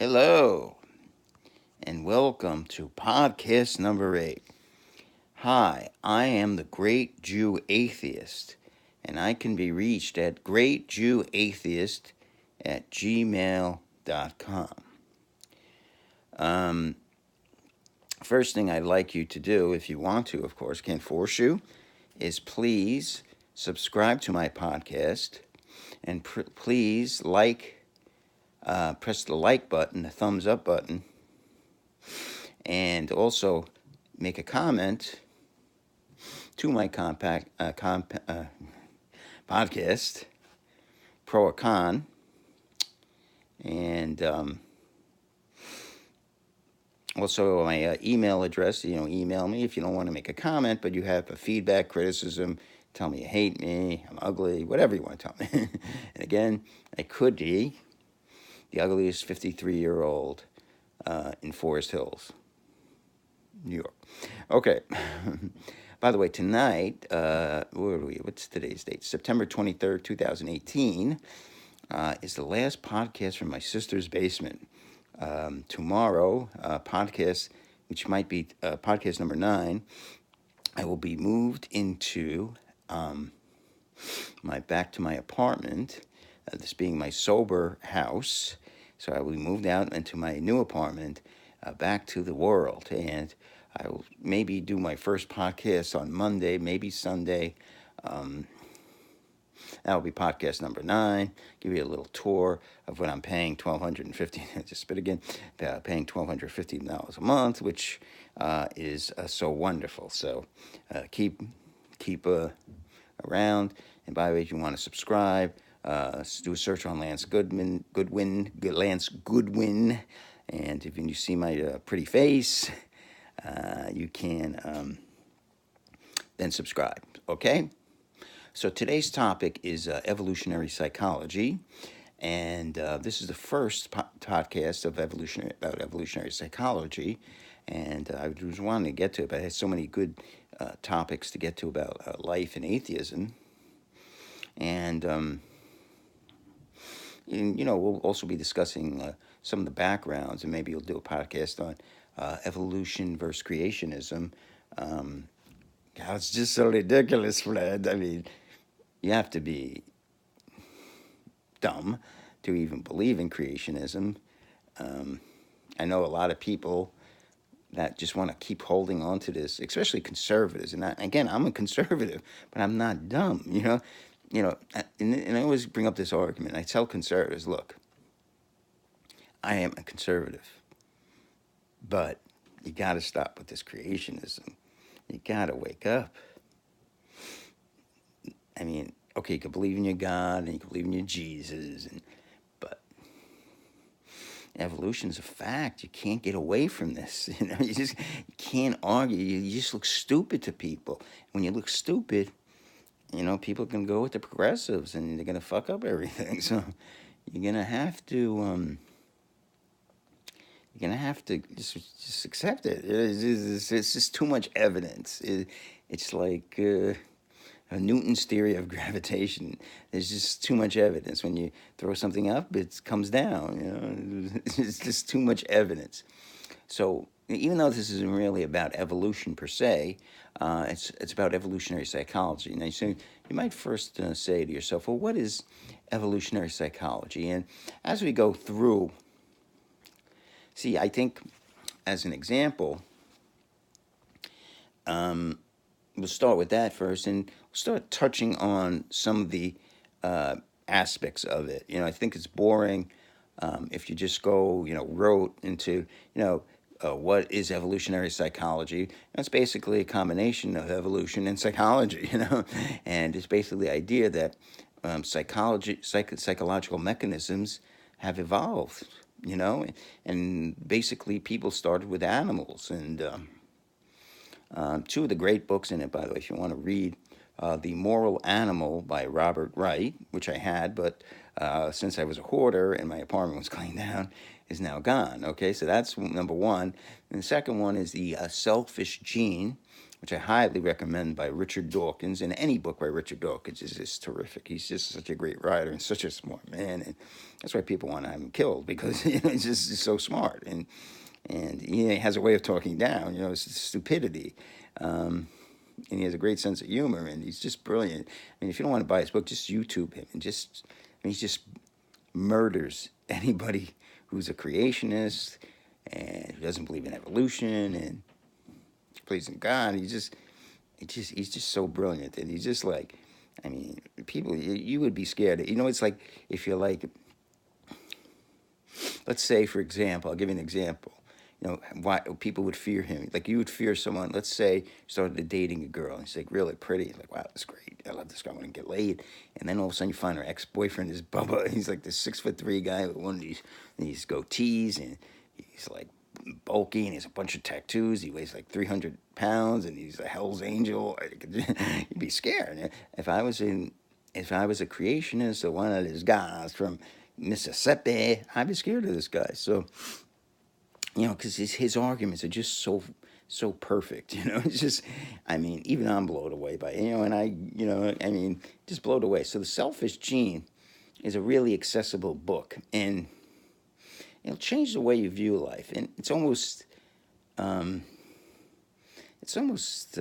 Hello, and welcome to podcast number 8. Hi, I am the Great Jew Atheist, and I can be reached at greatjewatheist@gmail.com. Um, First thing I'd like you to do, if you want to, of course, can't force you, is please subscribe to my podcast and please press the like button, the thumbs up button, and also make a comment to my podcast, pro or con, and also my email address. Email me if you don't want to make a comment, but you have a feedback, criticism. Tell me you hate me, I'm ugly, whatever you want to tell me. And again, I could be the ugliest 53-year-old in Forest Hills, New York. Okay. By the way, tonight, where are we? What's today's date? September 23rd, 2018, is the last podcast from my sister's basement. Tomorrow, podcast, which might be podcast number 9, I will be moved into back to my apartment, this being my sober house. So I will be moved out into my new apartment, back to the world. And I will maybe do my first podcast on Monday, maybe Sunday. That'll be podcast number 9. Give you a little tour of what I'm paying, $1,250. Just spit again. Paying $1,250 a month, which is so wonderful. So keep around. And by the way, if you want to subscribe, do a search on Lance Goodwin. Lance Goodwin. And if you see my pretty face, you can then subscribe. Okay? So today's topic is evolutionary psychology. And this is the first podcast of about evolutionary psychology. And I was wanting to get to it, but I had so many good topics to get to about life and atheism. And, we'll also be discussing some of the backgrounds, and maybe we'll do a podcast on evolution versus creationism. God, it's just so ridiculous, Fred. I mean, you have to be dumb to even believe in creationism. I know a lot of people that just want to keep holding on to this, especially conservatives. And I'm a conservative, but I'm not dumb, and I always bring up this argument. I tell conservatives, look, I am a conservative, but you got to stop with this creationism. You got to wake up. I mean, okay, you can believe in your God and you can believe in your Jesus, but evolution is a fact. You can't get away from this. You can't argue. You just look stupid to people. When you look stupid, people can go with the progressives and they're gonna fuck up everything. So you're gonna have to just accept it. It's just too much evidence. It's like Newton's theory of gravitation. There's just too much evidence. When you throw something up, it comes down. It's just too much evidence. So even though this isn't really about evolution per se, it's about evolutionary psychology. Now, you might first say to yourself, well, what is evolutionary psychology? And as we go through, I think as an example, we'll start with that first, and we'll start touching on some of the aspects of it. I think it's boring if you just go, rote into, what is evolutionary psychology. It's basically a combination of evolution and psychology, and it's basically the idea that psychological mechanisms have evolved, and basically people started with animals. And two of the great books in it, by the way, if you want to read The Moral Animal by Robert Wright, which I had, but since I was a hoarder and my apartment was cleaned down, is now gone. Okay, so that's number one. And the second one is The Selfish Gene which I highly recommend, by Richard Dawkins. And any book by Richard Dawkins is just terrific. He's just such a great writer and such a smart man, and that's why people want to have him killed, because he's so smart, and he has a way of talking down. It's stupidity. And he has a great sense of humor, and he's just brilliant. I mean, if you don't want to buy his book, just YouTube him, and he just murders anybody who's a creationist and who doesn't believe in evolution and believes in God. He's just so brilliant, and he's just like, I mean, people, you would be scared. It's like, if you're like, let's say, for example, I'll give you an example. Why people would fear him. Like, you would fear someone, let's say you started dating a girl, and she's like really pretty. Like, wow, that's great. I love this girl. I want to get laid. And then all of a sudden you find her ex-boyfriend is Bubba. He's like this 6'3" guy with one of these goatees, and he's like bulky, and he has a bunch of tattoos. He weighs like 300 pounds, and he's a Hell's Angel. You'd be scared. If I was a creationist or one of these guys from Mississippi, I'd be scared of this guy. So, because his arguments are just so perfect. It's just, I mean, even I'm blown away by it. And I mean, just blown away. So The Selfish Gene is a really accessible book, and it'll change the way you view life. And it's almost, it's almost.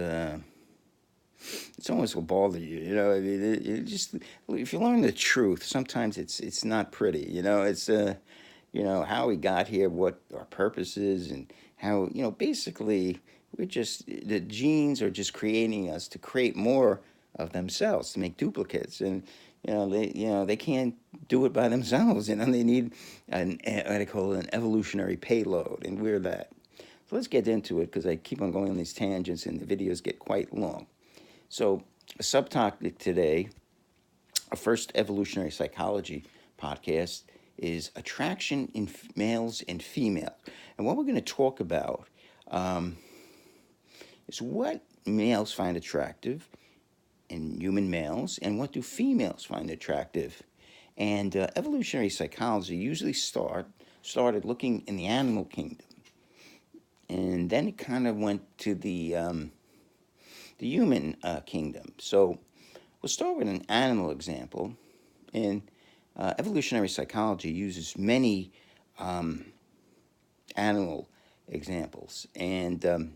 It's almost will bother you. I mean, it just, if you learn the truth, sometimes it's not pretty. It's how we got here, what our purpose is, and how, basically, the genes are just creating us to create more of themselves, to make duplicates. And they can't do it by themselves. They need what I call an evolutionary payload, and we're that. So let's get into it, because I keep on going on these tangents and the videos get quite long. So, a subtopic today, our first evolutionary psychology podcast, is attraction in males and females. And what we're going to talk about is what males find attractive in human males, and what do females find attractive. And evolutionary psychology usually started looking in the animal kingdom, and then it kind of went to the human kingdom. So we'll start with an animal example. And evolutionary psychology uses many animal examples. And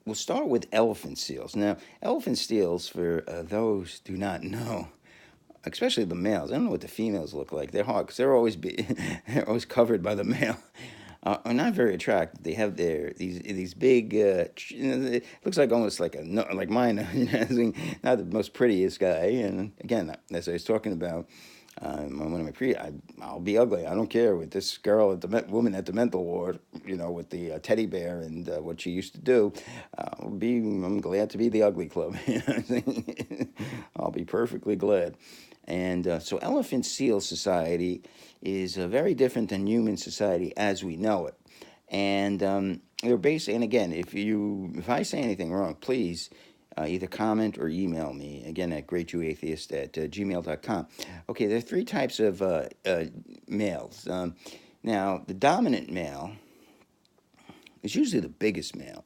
we'll start with elephant seals. Now, elephant seals, for those who do not know, especially the males, I don't know what the females look like. They're hard, because they're always covered by the male. Are not very attractive. They have these big. It looks like almost like like mine. Not the most prettiest guy. And again, as I was talking about, one of my I'll be ugly. I don't care, with this girl woman at the mental ward. With the teddy bear and what she used to do. I'm glad to be the ugly club. I'll be perfectly glad. And so elephant seal society is very different than human society as we know it. And they're based, and again, if I say anything wrong, please either comment or email me, again, at greatjewatheist@gmail.com. Okay, there are three types of males. Now, the dominant male is usually the biggest male.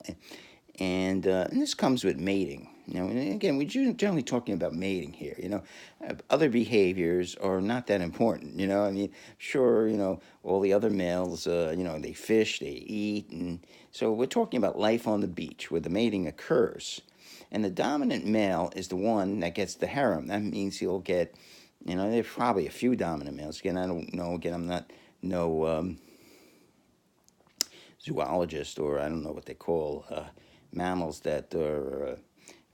And this comes with mating. And again, we're generally talking about mating here. Other behaviors are not that important. I mean, sure, all the other males, they fish, they eat. And so we're talking about life on the beach where the mating occurs. And the dominant male is the one that gets the harem. That means he'll get, there's probably a few dominant males. Again, I don't know. Again, I'm not no zoologist, or I don't know what they call mammals that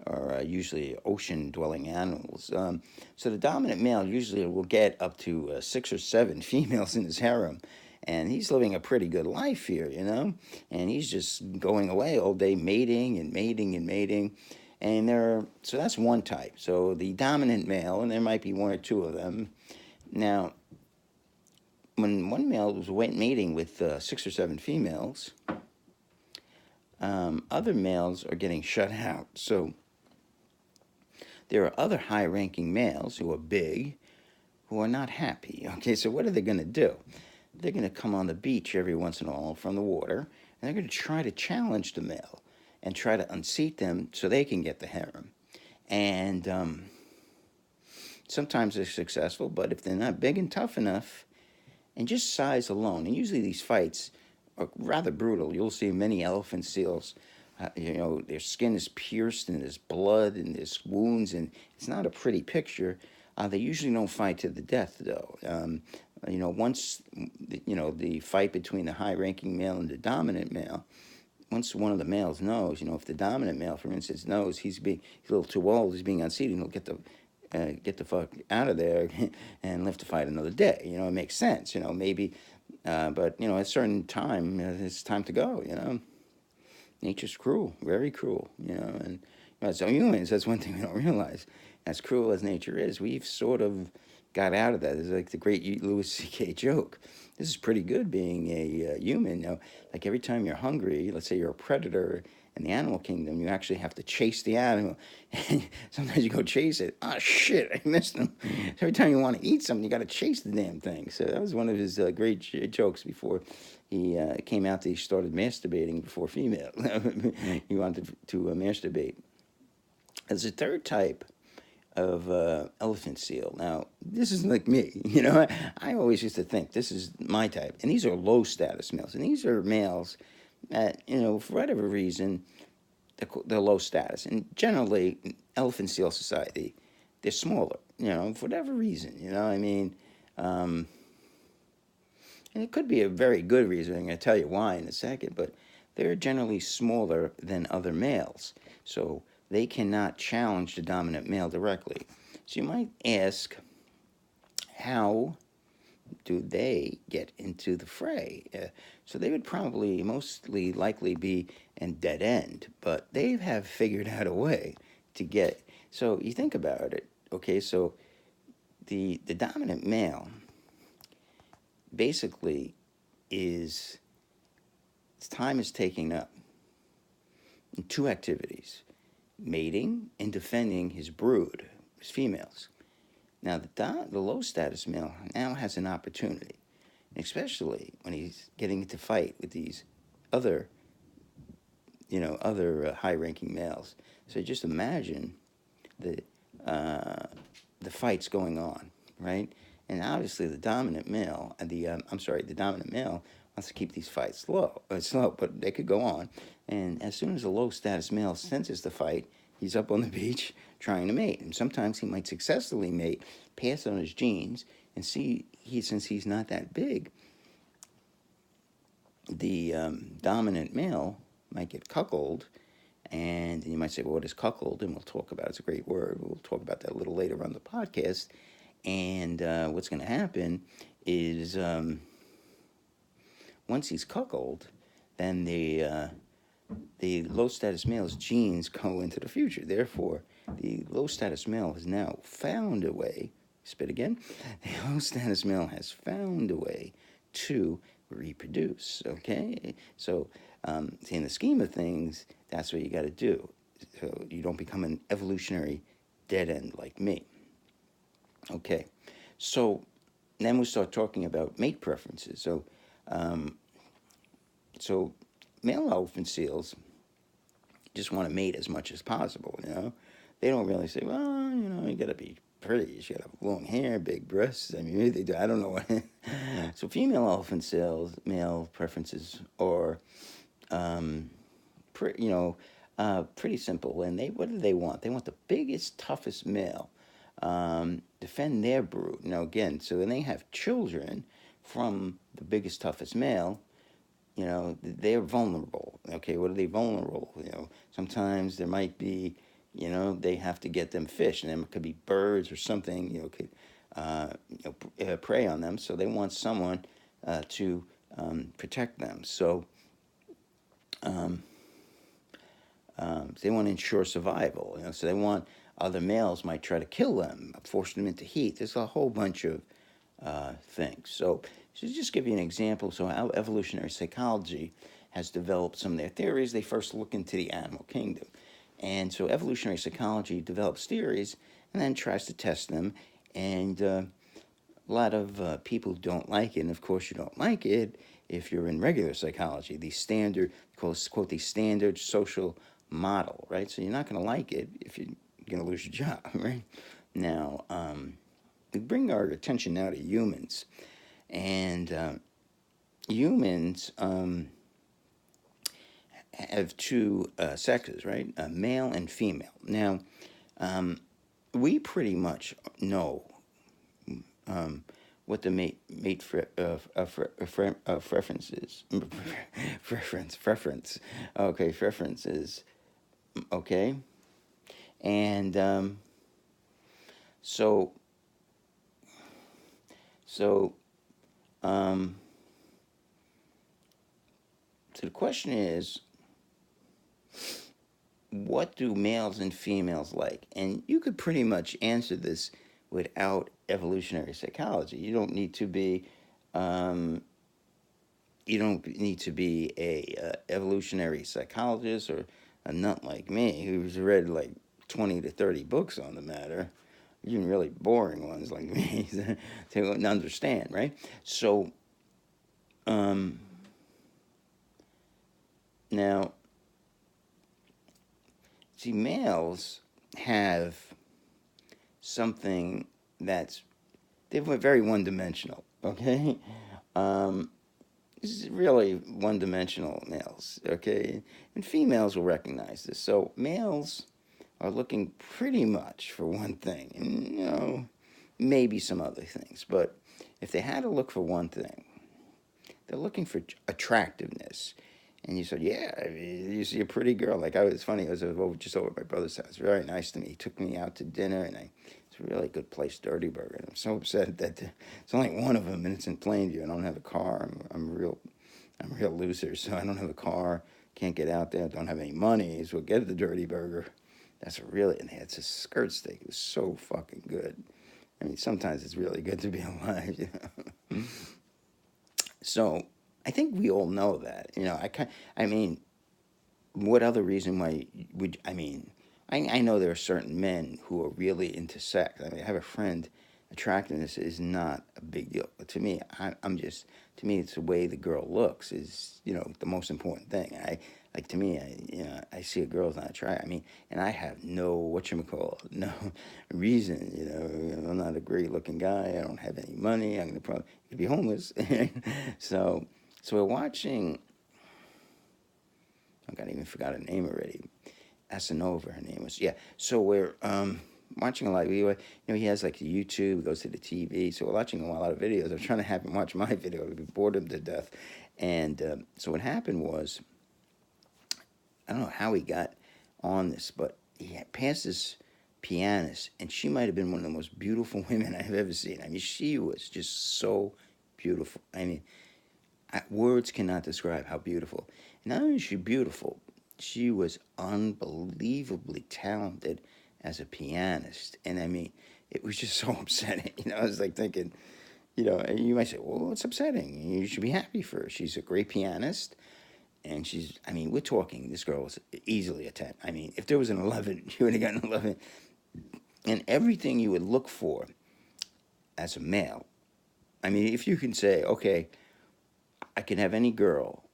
are usually ocean-dwelling animals. So the dominant male usually will get up to 6 or 7 females in his harem, and he's living a pretty good life here, and he's just going away all day mating and mating and mating. And so that's one type. So the dominant male, and there might be 1 or 2 of them. Now, when one male was mating with 6 or 7 females, other males are getting shut out. So there are other high-ranking males who are big, who are not happy. Okay, so what are they going to do? They're going to come on the beach every once in a while from the water, and they're going to try to challenge the male and try to unseat them so they can get the harem. And sometimes they're successful, but if they're not big and tough enough, and just size alone, and usually these fights are rather brutal. You'll see many elephant seals. Their skin is pierced and there's blood and there's wounds, and it's not a pretty picture. They usually don't fight to the death, though. Once the fight between the high-ranking male and the dominant male, once one of the males knows, if the dominant male, for instance, knows he's a little too old, he's being unseated, he'll get the fuck out of there and live to fight another day. It makes sense. Maybe, but at a certain time, it's time to go. Nature's cruel, very cruel. And as humans, that's one thing we don't realize. As cruel as nature is, we've sort of got out of that. It's like the great Louis C.K. joke. This is pretty good being a human. Like every time you're hungry, let's say you're a predator in the animal kingdom, you actually have to chase the animal. And sometimes you go chase it. Oh, shit, I missed him. So every time you want to eat something, you got to chase the damn thing. So that was one of his great jokes before he came out that he started masturbating before female. He wanted to masturbate. There's a third type of elephant seal. Now, this is like me. I always used to think this is my type. And these are low status males. And these are males that, for whatever reason, they're low status. And generally, elephant seal society, they're smaller, for whatever reason, and it could be a very good reason. I'm going to tell you why in a second, but they're generally smaller than other males. So they cannot challenge the dominant male directly. So you might ask, how do they get into the fray? So they would probably mostly likely be in dead end, but they have figured out a way to get. So you think about it, okay? So the dominant male basically its time is taking up in two activities: mating and defending his brood, his females. Now, the low status male now has an opportunity, especially when he's getting into fight with these other high-ranking males. So just imagine the fights going on, right? And obviously, the dominant male, the dominant male wants to keep these fights slow, but they could go on. And as soon as a low-status male senses the fight, he's up on the beach trying to mate. And sometimes he might successfully mate, pass on his genes, and since he's not that big, the dominant male might get cuckolded. And you might say, well, what is cuckold? And we'll talk about it. It's a great word. We'll talk about that a little later on the podcast. And what's going to happen is once he's cuckolded, then the low-status male's genes go into the future. Therefore, the low-status male has now found a way, spit again, the low-status male has found a way to reproduce, okay? So in the scheme of things, that's what you got to do. So you don't become an evolutionary dead end like me. Okay, so then we start talking about mate preferences. So male elephant seals just want to mate as much as possible, They don't really say, well, you got to be pretty. You should have long hair, big breasts. I mean, maybe they do. I don't know what. So female elephant seals, male preferences are, pretty simple. And what do they want? They want the biggest, toughest male. Defend their brood. Now, again, so when they have children from the biggest, toughest male, they're vulnerable. Okay, what are they vulnerable? Sometimes there might be, they have to get them fish, and it could be birds or something, could prey on them. So they want someone to protect them. So they want to ensure survival. So they want other males might try to kill them, force them into heat. There's a whole bunch of things. So just give you an example. So how evolutionary psychology has developed some of their theories. They first look into the animal kingdom. And so evolutionary psychology develops theories and then tries to test them. And a lot of people don't like it, and of course you don't like it if you're in regular psychology, the standard, quote, the standard social model, right? So you're not going to like it if you're going to lose your job, right? Now, we bring our attention now to humans, and humans have two sexes, right? Male and female. Now, we pretty much know um, what the preference is. Preference. Okay, preference is okay, and so so um, so the question is, what do males and females like? And you could pretty much answer this without evolutionary psychology. Um, you don't need to be a evolutionary psychologist or a nut like me who's read like 20 to 30 books on the matter, even really boring ones like me to understand, right? So um, now, see, males have something that's they're very one-dimensional. Okay, um, this is really one-dimensional males. Okay, and females will recognize this. So males are looking pretty much for one thing, and maybe some other things. But if they had to look for one thing, they're looking for attractiveness. And you said, yeah, I mean, you see a pretty girl. Like it's funny. I was just over at my brother's house. Very nice to me. He took me out to dinner, and it's a really good place, Dirty Burger. And I'm so upset that it's only one of them, and it's in Plainview. I don't have a car. I'm a real loser, so I don't have a car. Can't get out there. Don't have any money. So get the Dirty Burger. That's really, and it's a skirt steak. It was so fucking good. I mean, sometimes it's really good to be alive. So I think we all know that. I mean, what other reason why would I mean? I know there are certain men who are really into sex. I mean, I have a friend. Attractiveness is not a big deal, but to me, I'm just to me, it's the way the girl looks is the most important thing. To me, I see a girl's not attractive. I mean, and I have no no reason. I'm not a great looking guy. I don't have any money. I'm gonna probably be homeless. so so we're watching. I got even forgot her name already. Asanova, her name was. Yeah. So we're watching a lot. He has like the YouTube. He goes to the TV. So we're watching a lot of videos. I'm trying to have him watch my video. We bored him to death. And so what happened was, I don't know how he got on this, but he had passed this pianist, and she might have been one of the most beautiful women I've ever seen. I mean, she was just so beautiful. I mean, words cannot describe how beautiful. Not only is she beautiful, she was unbelievably talented as a pianist. And I mean, it was just so upsetting. I was like thinking, and you might say, well, it's upsetting. You should be happy for her. She's a great pianist. And I mean, we're talking, this girl was easily a 10. I mean, if there was an 11, she would have gotten an 11. And everything you would look for as a male. I mean, if you can say, okay, I can have any girl.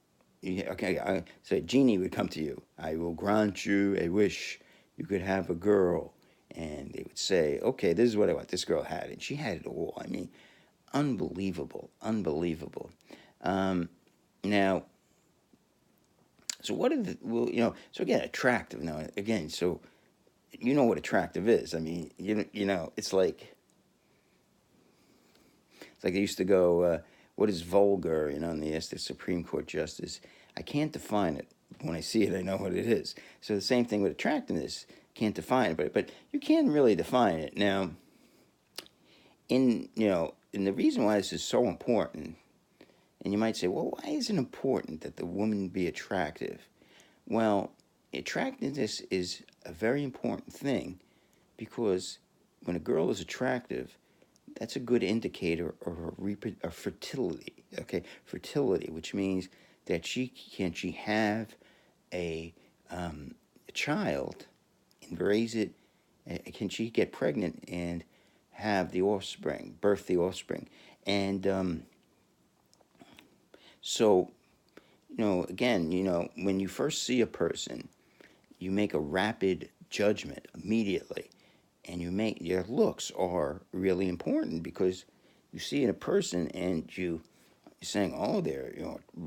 Okay, I say, genie would come to you. I will grant you a wish. You could have a girl. And they would say, okay, this is what I want. This girl had it. She had it all. I mean, unbelievable. Now, so what are so again, attractive. Now, again, so you know what attractive is. I mean, it's like they used to go, what is vulgar? And they asked the Supreme Court justice. I can't define it. When I see it, I know what it is. So the same thing with attractiveness. Can't define it, but you can really define it. Now, and the reason why this is so important, and you might say, well, why is it important that the woman be attractive? Well, attractiveness is a very important thing because when a girl is attractive, that's a good indicator of her fertility. Okay, fertility, which means that she have a, a child and raise it? Can she get pregnant and have the offspring, birth the offspring. And so, again, when you first see a person, you make a rapid judgment immediately. And your looks are really important because you see in a person and you're saying, oh,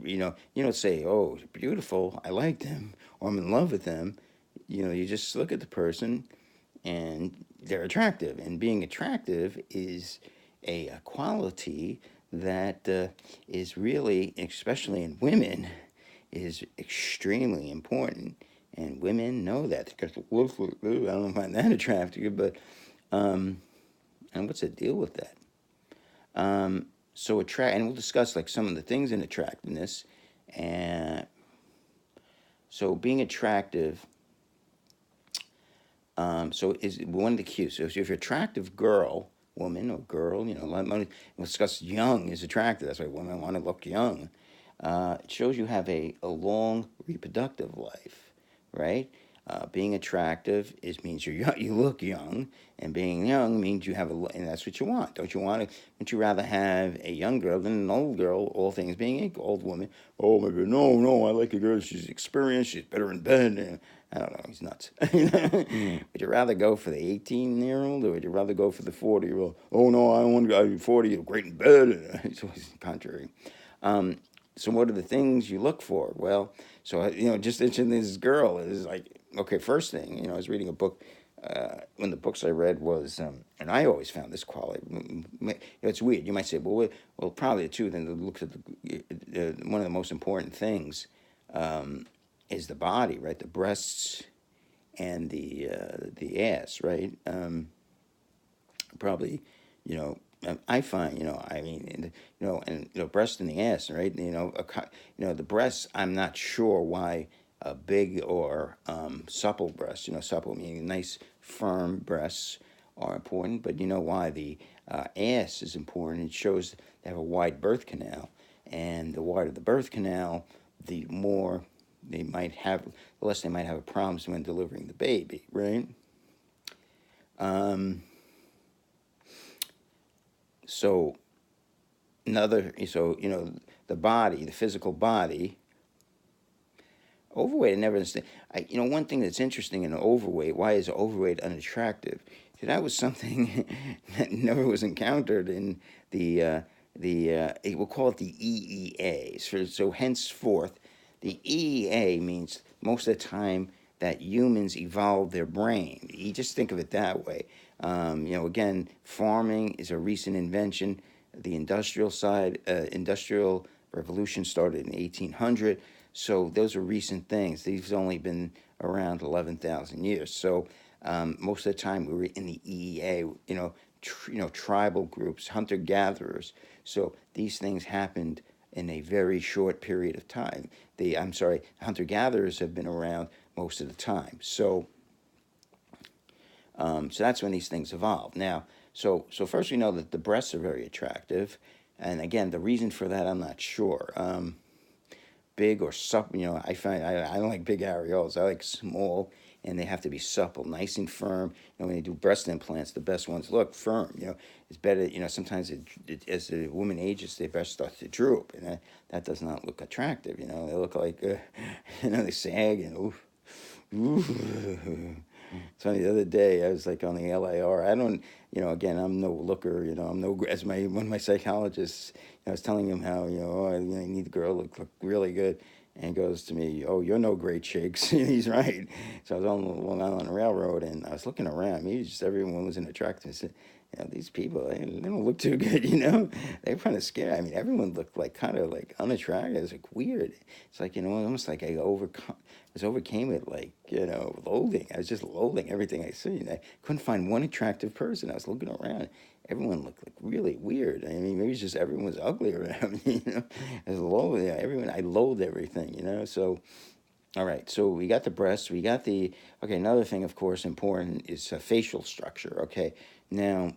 you don't say, oh, beautiful, I like them, or I'm in love with them. You just look at the person and they're attractive. And being attractive is a quality that is really, especially in women, is extremely important. And women know that because I don't find that attractive, but and what's the deal with that? So and we'll discuss like some of the things in attractiveness, and so being attractive. So is one of the cues. So if you're an attractive woman or girl, we'll discuss young is attractive. That's why women want to look young. It shows you have a long reproductive life, right? Being attractive means you look young, and being young means you have and that's what you want. Don't you want to? Would you rather have a young girl than an old girl? All things being equal, old woman. Oh my God, no, I like a girl. She's experienced. She's better in bed. And I don't know. He's nuts. Would you rather go for the 18-year-old or would you rather go for the 40-year-old? Oh no, I don't want to go 40. You're great in bed. It's always contrary. So what are the things you look for? Well, so just mentioning this girl is like, okay, first thing, I was reading a book. One of the books I read was, and I always found this quality. It's weird. You might say, well, probably the truth. And look at one of the most important things is the body, right? The breasts and the ass, right? Probably, I find, I mean, and breast and the ass, right? The breasts. I'm not sure why a big or supple breast. Supple meaning nice, firm breasts are important, but you know why the ass is important. It shows they have a wide birth canal, and the wider the birth canal, the more they might have, the less they might have problems when delivering the baby, right? Um, so the body, the physical body, overweight. I never understand. One thing that's interesting in overweight. Why is overweight unattractive? See, that was something that never was encountered in we'll call it the EEA. So henceforth, the EEA means most of the time that humans evolved their brain. You just think of it that way. Again, farming is a recent invention. The industrial revolution started in 1800. So those are recent things. These have only been around 11,000 years. So most of the time we were in the EEA, tribal groups, hunter gatherers. So these things happened in a very short period of time. Hunter gatherers have been around most of the time. So that's when these things evolved. Now, so first we know that the breasts are very attractive, and again, the reason for that I'm not sure. Big or supple, I don't like big areolas. I like small, and they have to be supple, nice and firm. When they do breast implants, the best ones look firm. It's better. Sometimes as the woman ages, their breast starts to droop, and that does not look attractive. They look like, they sag and oof. It's funny, the other day I was like on the LIR. I don't, again, I'm no looker, I'm no, as one of my psychologists, I was telling him how, I need the girl to look really good. And he goes to me, oh, you're no great shakes. And he's right. So I was on Long Island Railroad and I was looking around. Maybe just everyone was attractive. I said, these people, they don't look too good, They're kind of scary. I mean, everyone looked like kind of like unattractive. It's like weird. It's like, almost like I overcame it like, loathing. I was just loathing everything I see. And I couldn't find one attractive person. I was looking around. Everyone looked like really weird. I mean, maybe it's just everyone was ugly around me, I loathed everything, So, all right. So we got the breasts. Okay, another thing, of course, important is facial structure. Okay. Now,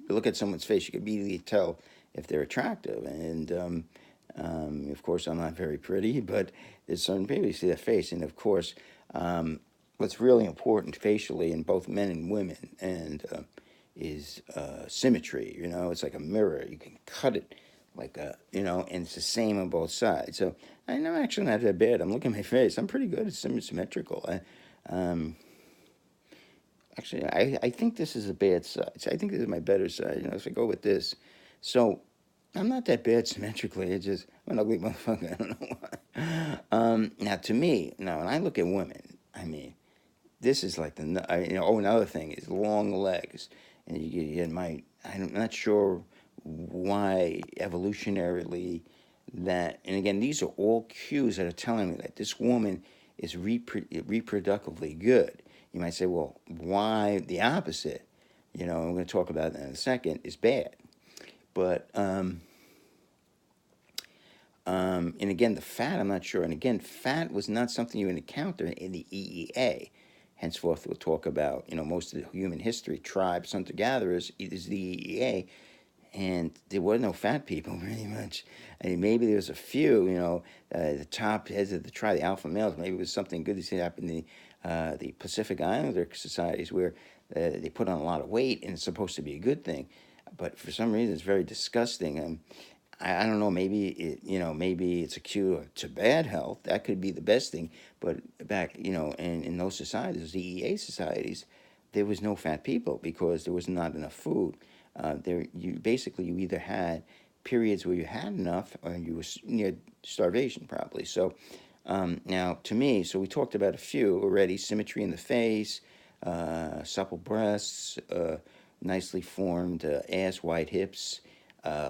look at someone's face. You can immediately tell if they're attractive. And, of course, I'm not very pretty, but there's certain people you see their face. And, of course, what's really important facially in both men and women, and is symmetry. You know, it's like a mirror. You can cut it like a, and it's the same on both sides. So I'm actually not that bad. I'm looking at my face. I'm pretty good at symmetrical. Um, Actually, I think this is a bad side. So I think this is my better side. If I go with this, so I'm not that bad symmetrically. It's just I'm an ugly motherfucker. I don't know why. Now, to me, now when I look at women, I mean, this is like another thing is long legs, and you might. I'm not sure why evolutionarily that. And again, these are all cues that are telling me that this woman is reproductively good. You might say, well, why the opposite? I'm going to talk about that in a second. Is bad, but and again, the fat, I'm not sure. And again, fat was not something you would encounter in the EEA. Henceforth, we'll talk about, most of the human history, tribes, hunter gatherers, is the EEA. And there were no fat people, pretty much. I mean, maybe there was a few, the top heads of the tribe, the alpha males. Maybe it was something good to see happen in the Pacific Islander societies where they put on a lot of weight and it's supposed to be a good thing. But for some reason, it's very disgusting. I don't know. Maybe it's a cue to bad health. That could be the best thing. But back, in those societies, the EEA societies, there was no fat people because there was not enough food. You either had periods where you had enough or you were near starvation probably. So now to me, so we talked about a few already: symmetry in the face, supple breasts, nicely formed ass, wide hips,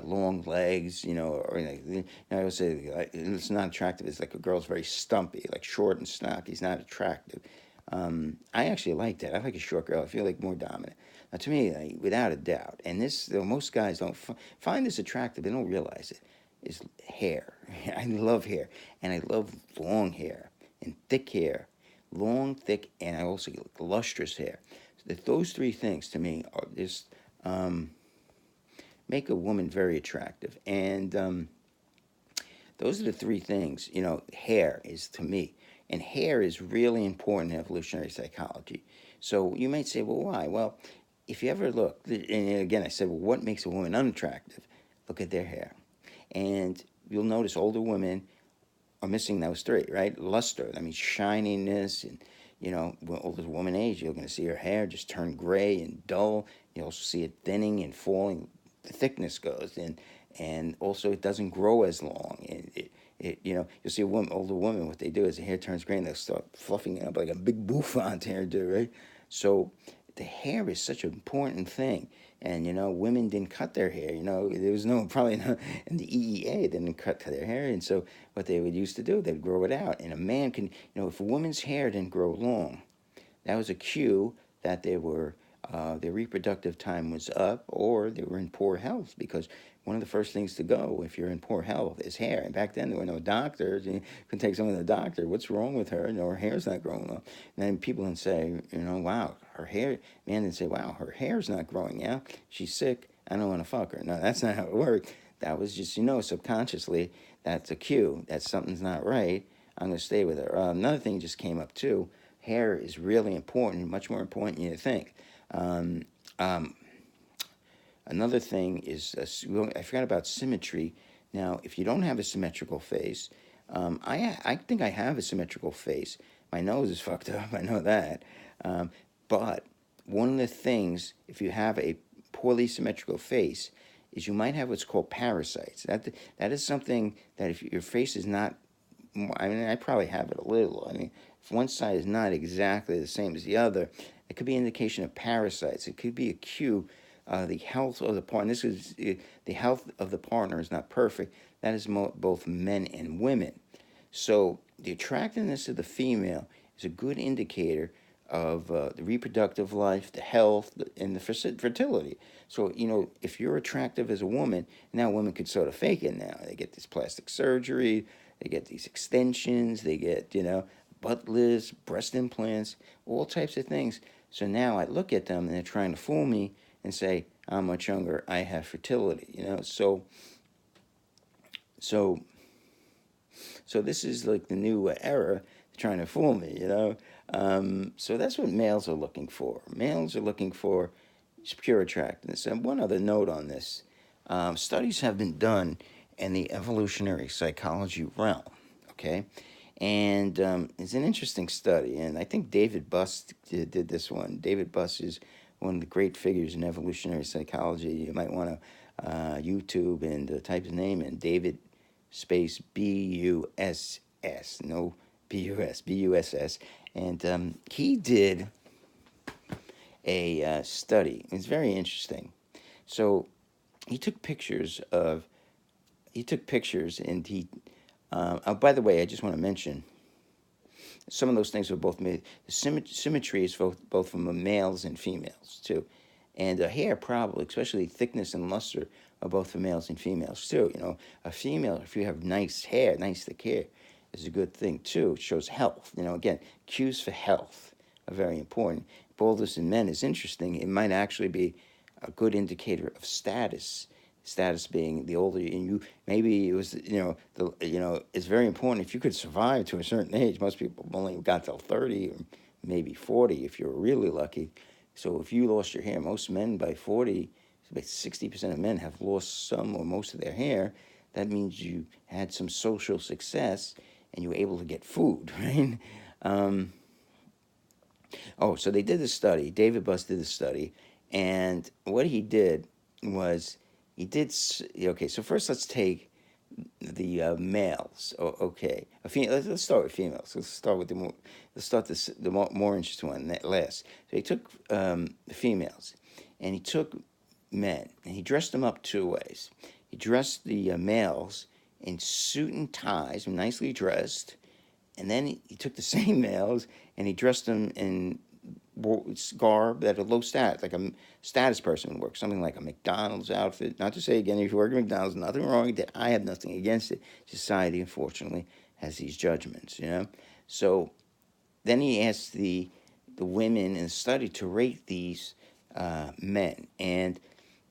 long legs, or I would say it's not attractive. It's like a girl's very stumpy, like short and stocky. It's not attractive. I actually like that. I like a short girl. I feel like more dominant. Now, to me, without a doubt, and this, most guys don't find this attractive. They don't realize it. Is hair. I love hair, and I love long hair and thick hair, long, thick, and I also like lustrous hair. So those three things to me are just make a woman very attractive, and those are the three things. Hair is to me, and hair is really important in evolutionary psychology. So you might say, well, why? Well, if you ever look, and again, I said, well, what makes a woman unattractive? Look at their hair. And you'll notice older women are missing those three, right? Luster, I mean, shininess, and, when older woman age, you're going to see her hair just turn gray and dull. You also see it thinning and falling. The thickness goes, and also it doesn't grow as long. And you'll see older woman, what they do is the hair turns gray and they'll start fluffing it up like a big bouffant hairdo, right? So the hair is such an important thing. And, women didn't cut their hair. There was probably no, in the EEA, they didn't cut their hair. And so what they would used to do, they'd grow it out. And a man can, if a woman's hair didn't grow long, that was a cue that their reproductive time was up, or they were in poor health, because one of the first things to go if you're in poor health is hair. And back then there were no doctors. You can take someone to the doctor. What's wrong with her? Her hair's not growing up. And then people would say, wow, her hair. Man would say, wow, her hair's not growing out. She's sick. I don't want to fuck her. No, that's not how it worked. That was just, subconsciously, that's a cue that something's not right. I'm going to stay with her. Another thing just came up too. Hair is really important, much more important than you think. Um, um, Another thing is, I forgot about symmetry. Now, if you don't have a symmetrical face, I think I have a symmetrical face. My nose is fucked up, I know that. But one of the things, if you have a poorly symmetrical face, is you might have what's called parasites. That is something that if your face is not, I mean, I probably have it a little. I mean, if one side is not exactly the same as the other, it could be an indication of parasites. It could be a cue. The health of the partner. This is the health of the partner is not perfect. That is both men and women. So the attractiveness of the female is a good indicator of the reproductive life, the health, and the fertility. So, if you're attractive as a woman, now women could sort of fake it now. They get this plastic surgery, they get these extensions, they get, butt lifts, breast implants, all types of things. So now I look at them and they're trying to fool me and say, I'm much younger, I have fertility, So this is like the new era trying to fool me, So that's what males are looking for. Males are looking for pure attractiveness. And one other note on this, studies have been done in the evolutionary psychology realm, okay? And it's an interesting study, and I think David Buss did this one. David Buss is one of the great figures in evolutionary psychology. You might want to YouTube and type his name in, David space Buss, no Bus, Buss. And he did a study. It's very interesting. So he took pictures of, and he, oh, by the way, I just want to mention, some of those things were both made. The symmetry is both from males and females too, and hair probably, especially thickness and luster, are both for males and females too. You know, a female, if you have nice hair, nice thick hair, is a good thing too. It shows health. You know, again, cues for health are very important. Baldness in men is interesting. It might actually be a good indicator of status. Status being the older you, maybe it was, it's very important. If you could survive to a certain age, most people only got till 30 or maybe 40 if you're really lucky. So if you lost your hair, most men by 40, about 60% of men have lost some or most of their hair. That means you had some social success and you were able to get food, right? So they did the study. David Buss did the study, and what he did was okay. So first, let's take the males. Okay, let's start with females. Let's start with the more. Let's start the more interesting one last. So he took the females, and he took men, and he dressed them up two ways. He dressed the males in suit and ties, nicely dressed, and then he took the same males and he dressed them in garb that a low status, like a status person would work, something like a McDonald's outfit. Not to say, again, if you work at McDonald's, nothing wrong with it. I have nothing against it. Society, unfortunately, has these judgments, you know? So then he asked the women in the study to rate these men. And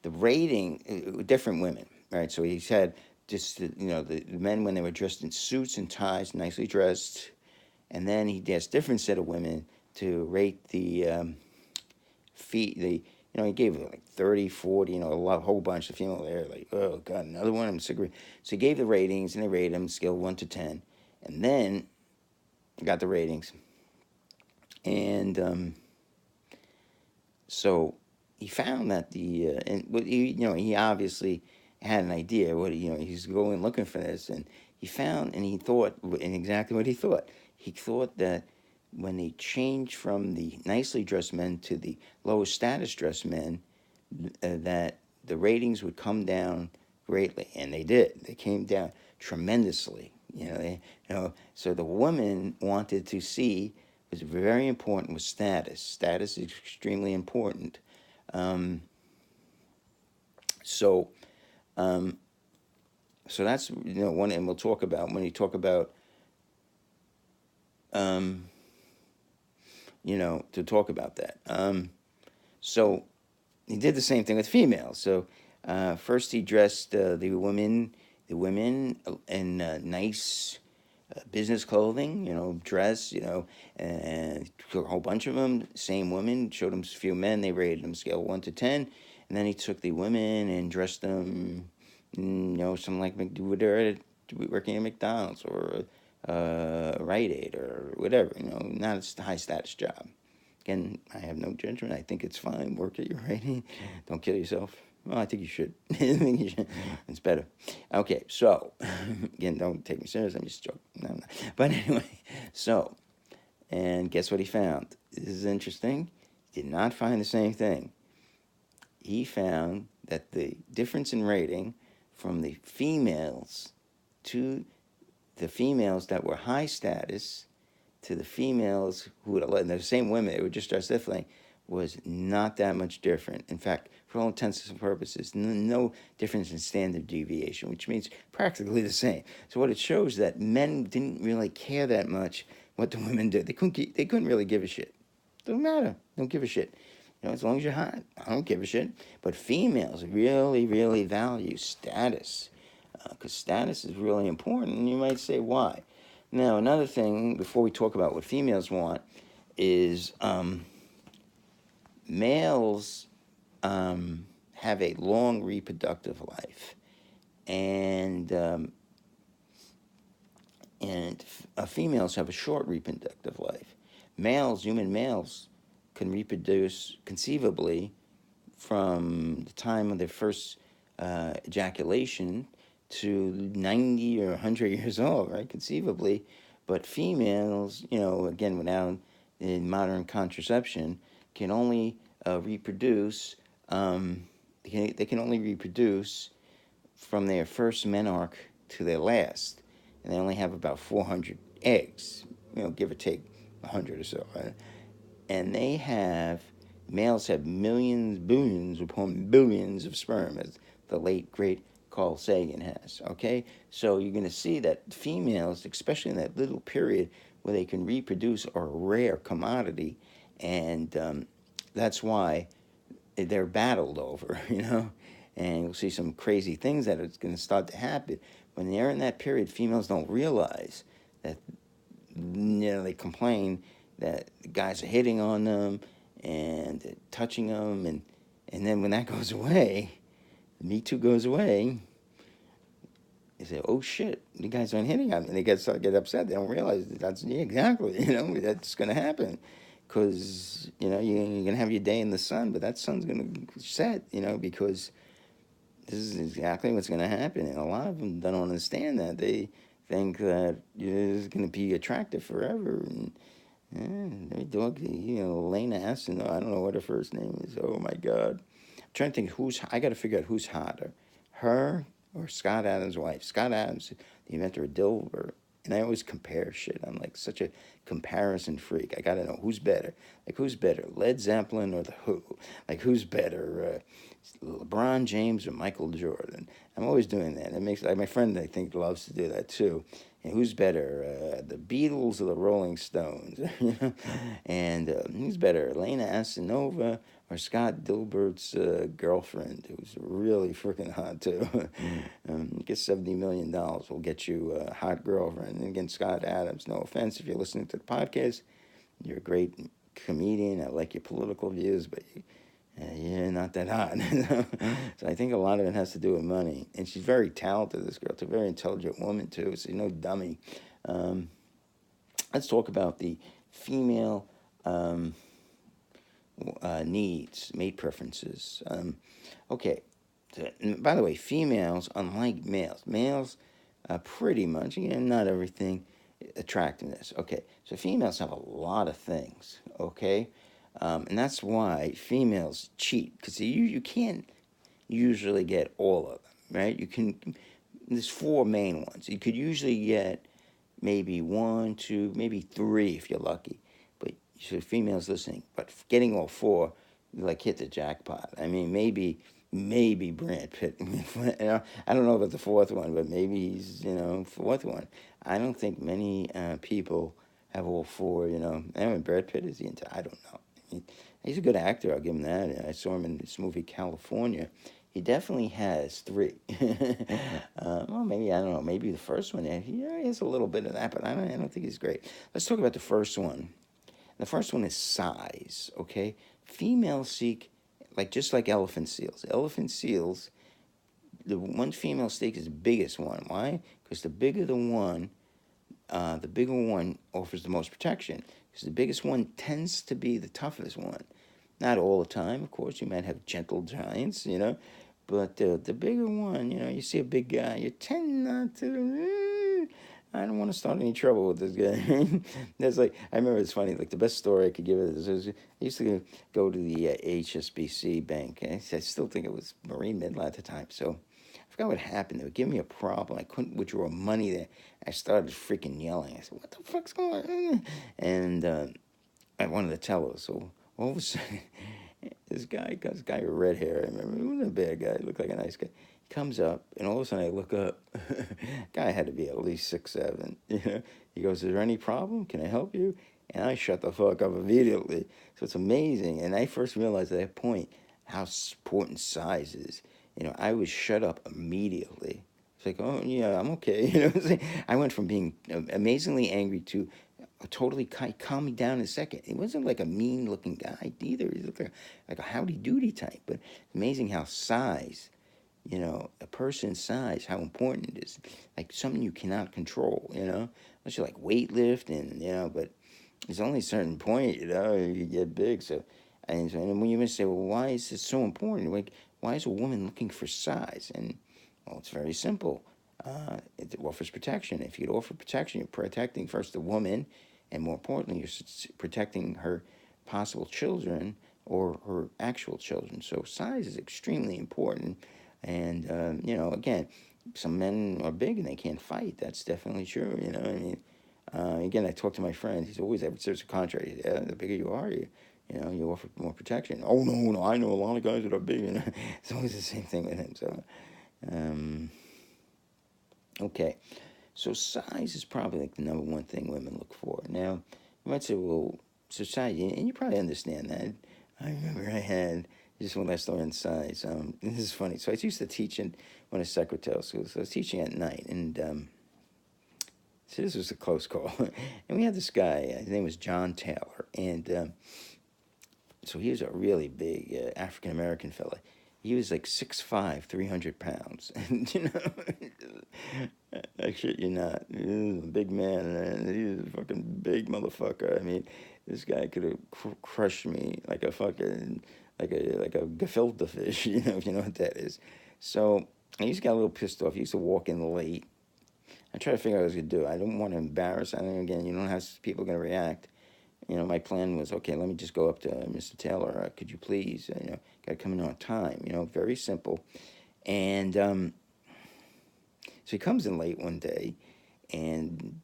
the rating, different women, right? So he said, just, the men when they were dressed in suits and ties, nicely dressed. And then he asked different set of women to rate the he gave like 30, 40, a whole bunch of female there, like, oh God, another one, I'm sick of it. So he gave the ratings, and they rated them scale 1 to 10. And then got the ratings. And so he found that he obviously had an idea what he's going looking for this, and he found, and he thought, and exactly what he thought. He thought that when they changed from the nicely dressed men to the lower status dressed men, that the ratings would come down greatly, and they did. They came down tremendously. So the woman wanted to see, was very important, was status. Status is extremely important. So that's one, and we'll talk about when you talk about to talk about that. So he did the same thing with females. So first he dressed the women in nice business clothing, dress, and took a whole bunch of them, same women, showed them a few men, they rated them scale 1 to 10, and then he took the women and dressed them, something like working at McDonald's or Rite Aid or whatever, not a high status job. Again, I have no judgment. I think it's fine. Work at your rating. Don't kill yourself. Well, I think you should. It's better. Okay, so, again, don't take me serious. I'm just joking. No, I'm not. But anyway, so, and guess what he found? This is interesting. He did not find the same thing. He found that the difference in rating from the females to the females that were high status to the females who would, the same women, they were just dressed differently, was not that much different. In fact, for all intents and purposes, no difference in standard deviation, which means practically the same. So what it shows that men didn't really care that much what the women did. They couldn't really give a shit. Doesn't matter. Don't give a shit. As long as you're hot, I don't give a shit. But females really, really value status, because status is really important. And you might say, why? Now, another thing, before we talk about what females want, is males have a long reproductive life, and females have a short reproductive life. Human males, can reproduce conceivably from the time of their first ejaculation to 90 or 100 years old, right? Conceivably. But females, again, without in modern contraception, can only reproduce, they can only reproduce from their first menarche to their last. And they only have about 400 eggs, give or take 100 or so, right? And males have millions, billions upon billions of sperm, as the late great Carl Sagan has. Okay, so you're going to see that females, especially in that little period where they can reproduce, are a rare commodity, and that's why they're battled over. And you'll see some crazy things that it's going to start to happen when they're in that period. Females don't realize that, they complain that guys are hitting on them and touching them, and then when that goes away, Me Too goes away, they say, "Oh shit, you guys aren't hitting on me," and they get upset. They don't realize that's exactly that's going to happen, because you're going to have your day in the sun, but that sun's going to set, because this is exactly what's going to happen, and a lot of them don't understand that. They think that it's going to be attractive forever, and their dog, Lena Essen, I don't know what her first name is. Oh my God. I'm trying to think I got to figure out who's hotter, her or Scott Adams' wife. Scott Adams, the inventor of Dilbert. And I always compare shit. I'm like such a comparison freak. I got to know who's better. Like, who's better, Led Zeppelin or The Who? Like, who's better, LeBron James or Michael Jordan? I'm always doing that. It makes, like, my friend, I think, loves to do that too. And who's better, the Beatles or the Rolling Stones? And who's better, Elena Asinova or Scott Dilbert's girlfriend, who's really freaking hot too? Get $70 million will get you a hot girlfriend. And again, Scott Adams, no offense if you're listening to the podcast, you're a great comedian. I like your political views, but you're not that hot. So I think a lot of it has to do with money. And she's very talented, this girl. She's a very intelligent woman, too. She's no dummy. Let's talk about the female needs, mate preferences. Okay. So, by the way, females, unlike males pretty much, again, not everything, attractiveness. Okay. So females have a lot of things, okay? And that's why females cheat, because you can't usually get all of them, right? There's four main ones. You could usually get maybe one, two, maybe three if you're lucky. But so females listening, but getting all four, like, hit the jackpot. I mean, maybe Brad Pitt. I don't know about the fourth one, but maybe he's, fourth one. I don't think many people have all four, I mean, Brad Pitt is I don't know. He's a good actor, I'll give him that. I saw him in this movie, California. He definitely has three. Well, maybe, I don't know, maybe the first one, he has a little bit of that, but I don't think he's great. Let's talk about the first one. The first one is size, okay? Females seek, just like elephant seals. Elephant seals, the one female seeks is the biggest one. Why? Because the bigger the bigger one offers the most protection. Because the biggest one tends to be the toughest one. Not all the time, of course. You might have gentle giants, but the bigger one, you see a big guy, you tend not to. I don't want to start any trouble with this guy. There's I remember, it's funny, the best story I could give it is I used to go to the HSBC bank. I still think it was Marine Midland at the time. So I forgot what happened. They would give me a problem. I couldn't withdraw money there. I started freaking yelling. I said, "What the fuck's going on?" And I wanted to tell her. So all of a sudden, this guy with red hair, I remember, he wasn't a bad guy. He looked like a nice guy. He comes up, and all of a sudden I look up. Guy had to be at least 6'7". He goes, "Is there any problem? Can I help you?" And I shut the fuck up immediately. So it's amazing. And I first realized at that point how important size is. I was shut up immediately. It's like, "Oh, yeah, I'm okay." I went from being amazingly angry to totally calmed me down in a second. He wasn't like a mean looking guy either. He looked like a howdy doody type. But it's amazing how size, a person's size, how important it is. Like something you cannot control, unless you like weightlifting, but there's only a certain point, you get big. And when you say, well, why is this so important? Like, why is a woman looking for size? And, well, it's very simple. It offers protection. If you offer protection, you're protecting first the woman, and more importantly, you're protecting her possible children or her actual children. So size is extremely important. And, again, some men are big and they can't fight. That's definitely true, I mean, again, I talk to my friend. He's always there's a contrary. Yeah, the bigger you are, you offer more protection. Oh no, no, I know a lot of guys that are big, it's always the same thing with him. So, um, okay, so size is probably like the number one thing women look for. Now, you might say, well, society, and you probably understand that. I remember I had just one last story on size. This is funny. So I used to teach in one of secretarial schools. So I was teaching at night, and so this was a close call. And we had this guy, his name was John Taylor. And so he was a really big African American fella. He was like 6'5", 300 pounds. And, I shit you not. He was a big man, and he was a fucking big motherfucker. I mean, this guy could have crushed me like a fucking, like a gefilte fish, if you know what that is. So he just got a little pissed off. He used to walk in late. I tried to figure out what I was going to do. I don't want to embarrass. I mean, again, you don't know how people are going to react. My plan was, okay, let me just go up to Mr. Taylor. Could you please, got to come in on time. Very simple. And so he comes in late one day, and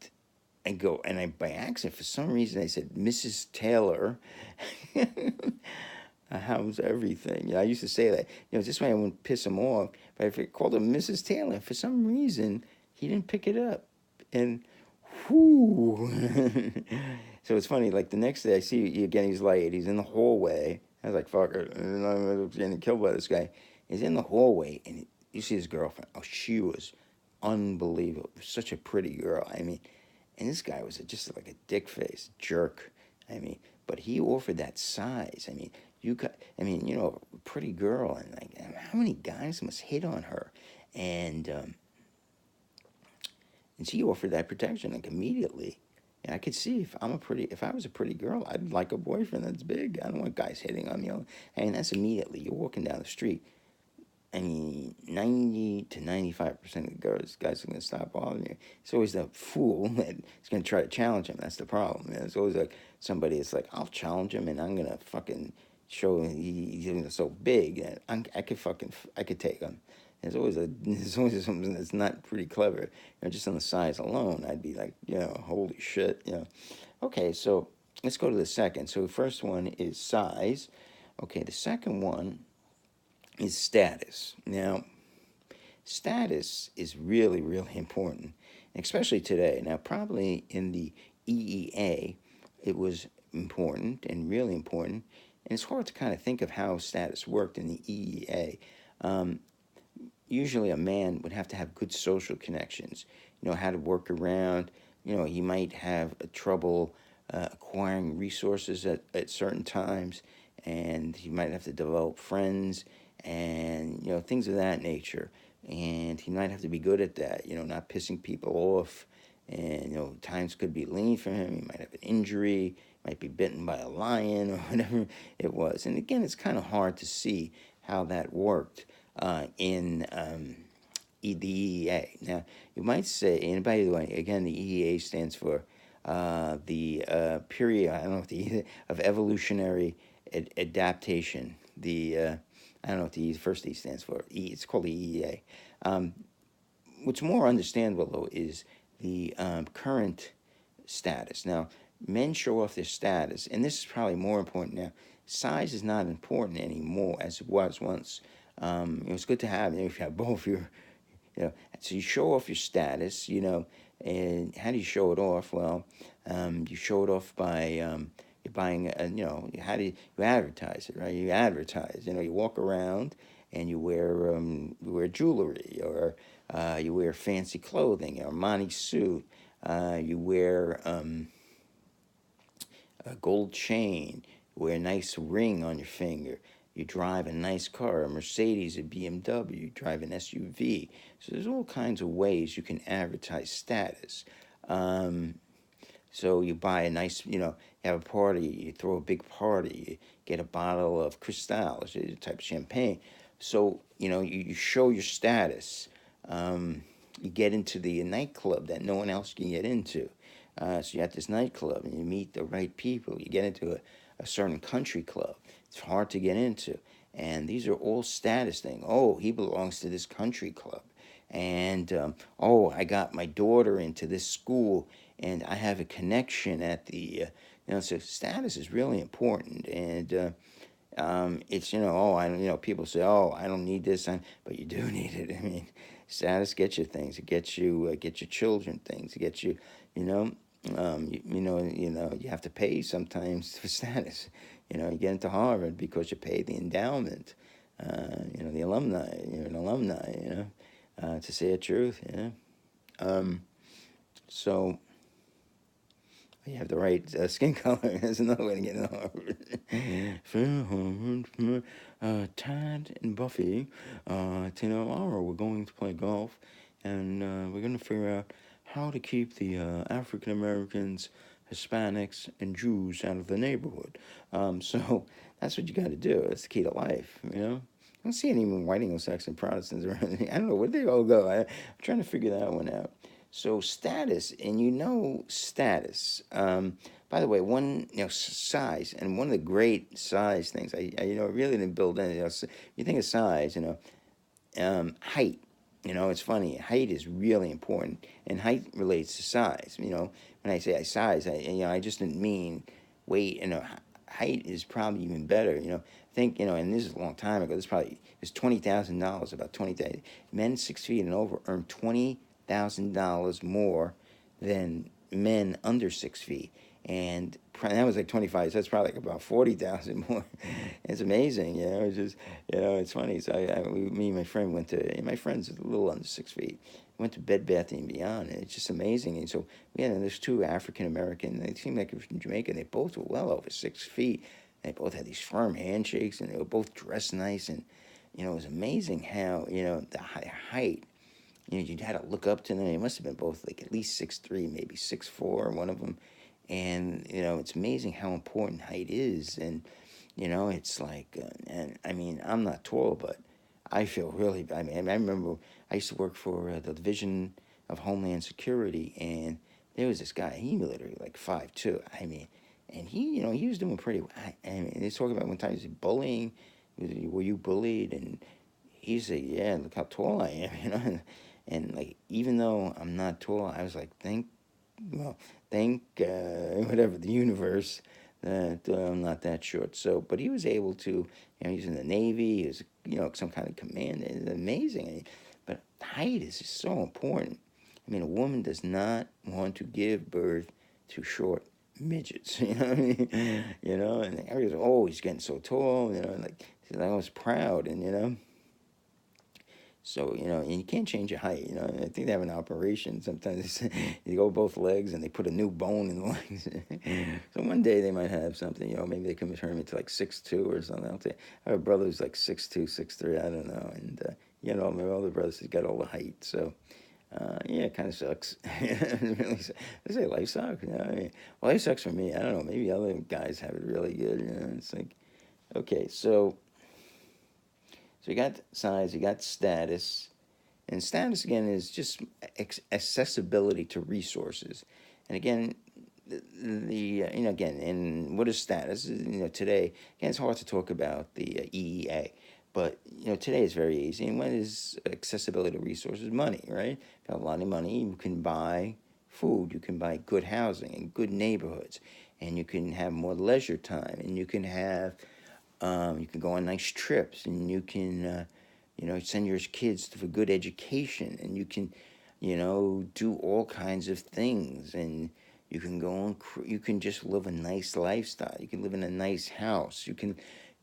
I by accident, for some reason, I said, Mrs. Taylor, how's everything? I used to say that, this way I wouldn't piss him off. But if I called him Mrs. Taylor, for some reason, he didn't pick it up. And whoo. So it's funny, like the next day I see again, he's late, he's in the hallway. I was like, fuck it, I'm getting killed by this guy. He's in the hallway, and you see his girlfriend. Oh, she was unbelievable. Such a pretty girl. I mean, and this guy was just like a dick face jerk. I mean, but he offered that size. I mean, a pretty girl, and like, how many guys must hit on her? And she offered that protection like immediately. And I could see if I was a pretty girl, I'd like a boyfriend that's big. I don't want guys hitting on me. And that's immediately. You're walking down the street. I mean, 90 to 95% of the guys are going to stop bothering you. It's always the fool that's going to try to challenge him. That's the problem. It's always like somebody that's like, I'll challenge him and I'm going to fucking show him he's so big that I could take him. There's always something that's not pretty clever. Just on the size alone, I'd be like, holy shit, Okay, so let's go to the second. So the first one is size. Okay, the second one is status. Now, status is really, really important, especially today. Now, probably in the EEA, it was important and really important. And it's hard to kind of think of how status worked in the EEA. Usually a man would have to have good social connections, how to work around, he might have trouble acquiring resources at certain times, and he might have to develop friends and, things of that nature. And he might have to be good at that, not pissing people off. And, times could be lean for him. He might have an injury, might be bitten by a lion or whatever it was. And again, it's kind of hard to see how that worked in the EEA. Now, you might say, and by the way, again, the EEA stands for the period, I don't know what of evolutionary adaptation. I don't know what the first E stands for. It's called the EEA. What's more understandable, though, is the current status. Now, men show off their status, and this is probably more important now. Size is not important anymore as it was once. It's good to have, if you have both so you show off your status, and how do you show it off? Well, you show it off by you're buying, how do you advertise it, right? You advertise, you walk around and you wear jewelry, or you wear fancy clothing, or Armani suit, you wear, a gold chain, wear a nice ring on your finger. You drive a nice car, a Mercedes, a BMW, you drive an SUV. So there's all kinds of ways you can advertise status. Um, so you buy a nice, you have a party, you throw a big party, you get a bottle of Cristal, which is a type of champagne. So, you show your status. You get into the nightclub that no one else can get into. So you're at this nightclub and you meet the right people. You get into a certain country club. It's hard to get into. And these are all status things. Oh, he belongs to this country club. And, oh, I got my daughter into this school and I have a connection at the, so status is really important. And it's, oh, people say, oh, I don't need this, but you do need it. I mean, status gets you things. It gets you, get your children things. It gets you, you know, you have to pay sometimes for status. You get into Harvard because you pay the endowment. The alumni. You're an alumni. To say the truth. So you have the right skin color. There's another way to get in Harvard. Tad and Buffy, tomorrow we're going to play golf, and we're going to figure out how to keep the African Americans, Hispanics, and Jews out of the neighborhood. So that's what you got to do. That's the key to life, I don't see any white Anglo-Saxon Protestants or anything. I don't know where they all go. I'm trying to figure that one out. So status, and status. By the way, one size, and one of the great size things. I really didn't build any. You think of size, height. It's funny. Height is really important, and height relates to size. When I say size, I just didn't mean weight. Height is probably even better. Think, and this is a long time ago. This probably is $20,000. About 20,000 men 6 feet and over earn $20,000 more than men under 6 feet, and that was like 25. So that's probably like about 40,000 more. It's amazing, It's just, it's funny. So me and my friend went to. And my friend's a little under 6 feet. Went to Bed Bath and Beyond, and it's just amazing. And so there's two African American. They seemed like it was from Jamaica. They both were well over 6 feet. They both had these firm handshakes, and they were both dressed nice. And it was amazing how the height. You had to look up to them. They must have been both like at least 6'3", maybe 6'4", one of them. And it's amazing how important height is. And it's like, and I mean, I'm not tall, but I feel really. I mean, I remember I used to work for the Division of Homeland Security, and there was this guy. He literally like 5'2". I mean, and he was doing pretty. I mean, they talking about one time he was bullying. Were you bullied? And he said, yeah, look how tall I am, and like, even though I'm not tall, I was like, thank whatever, the universe, that I'm not that short. So, but he was able to, he's in the Navy, he was, some kind of command. It's amazing. But height is just so important. I mean, a woman does not want to give birth to short midgets, you know what I mean? And everybody's, oh, he's getting so tall, and like, I was proud, and, so, and you can't change your height, I think they have an operation. Sometimes you go both legs and they put a new bone in the legs. So one day they might have something, maybe they can turn me to like 6'2" or something. I have a brother who's like 6'2", 6'3", I don't know. And, my older brother's got all the height. So, yeah, it kind of sucks. Really, I say life sucks. I mean, life sucks for me. I don't know. Maybe other guys have it really good. It's like, okay, so you got size, you got status, and status again is just accessibility to resources. And again, again, and what is status? Today, again, it's hard to talk about the EEA, but today is very easy. And what is accessibility to resources? Money, right? If you have a lot of money, you can buy food, you can buy good housing and good neighborhoods, and you can have more leisure time, and you can have you can go on nice trips, and you can, send your kids for good education, and you can, do all kinds of things, and you can go on. You can just live a nice lifestyle. You can live in a nice house. You can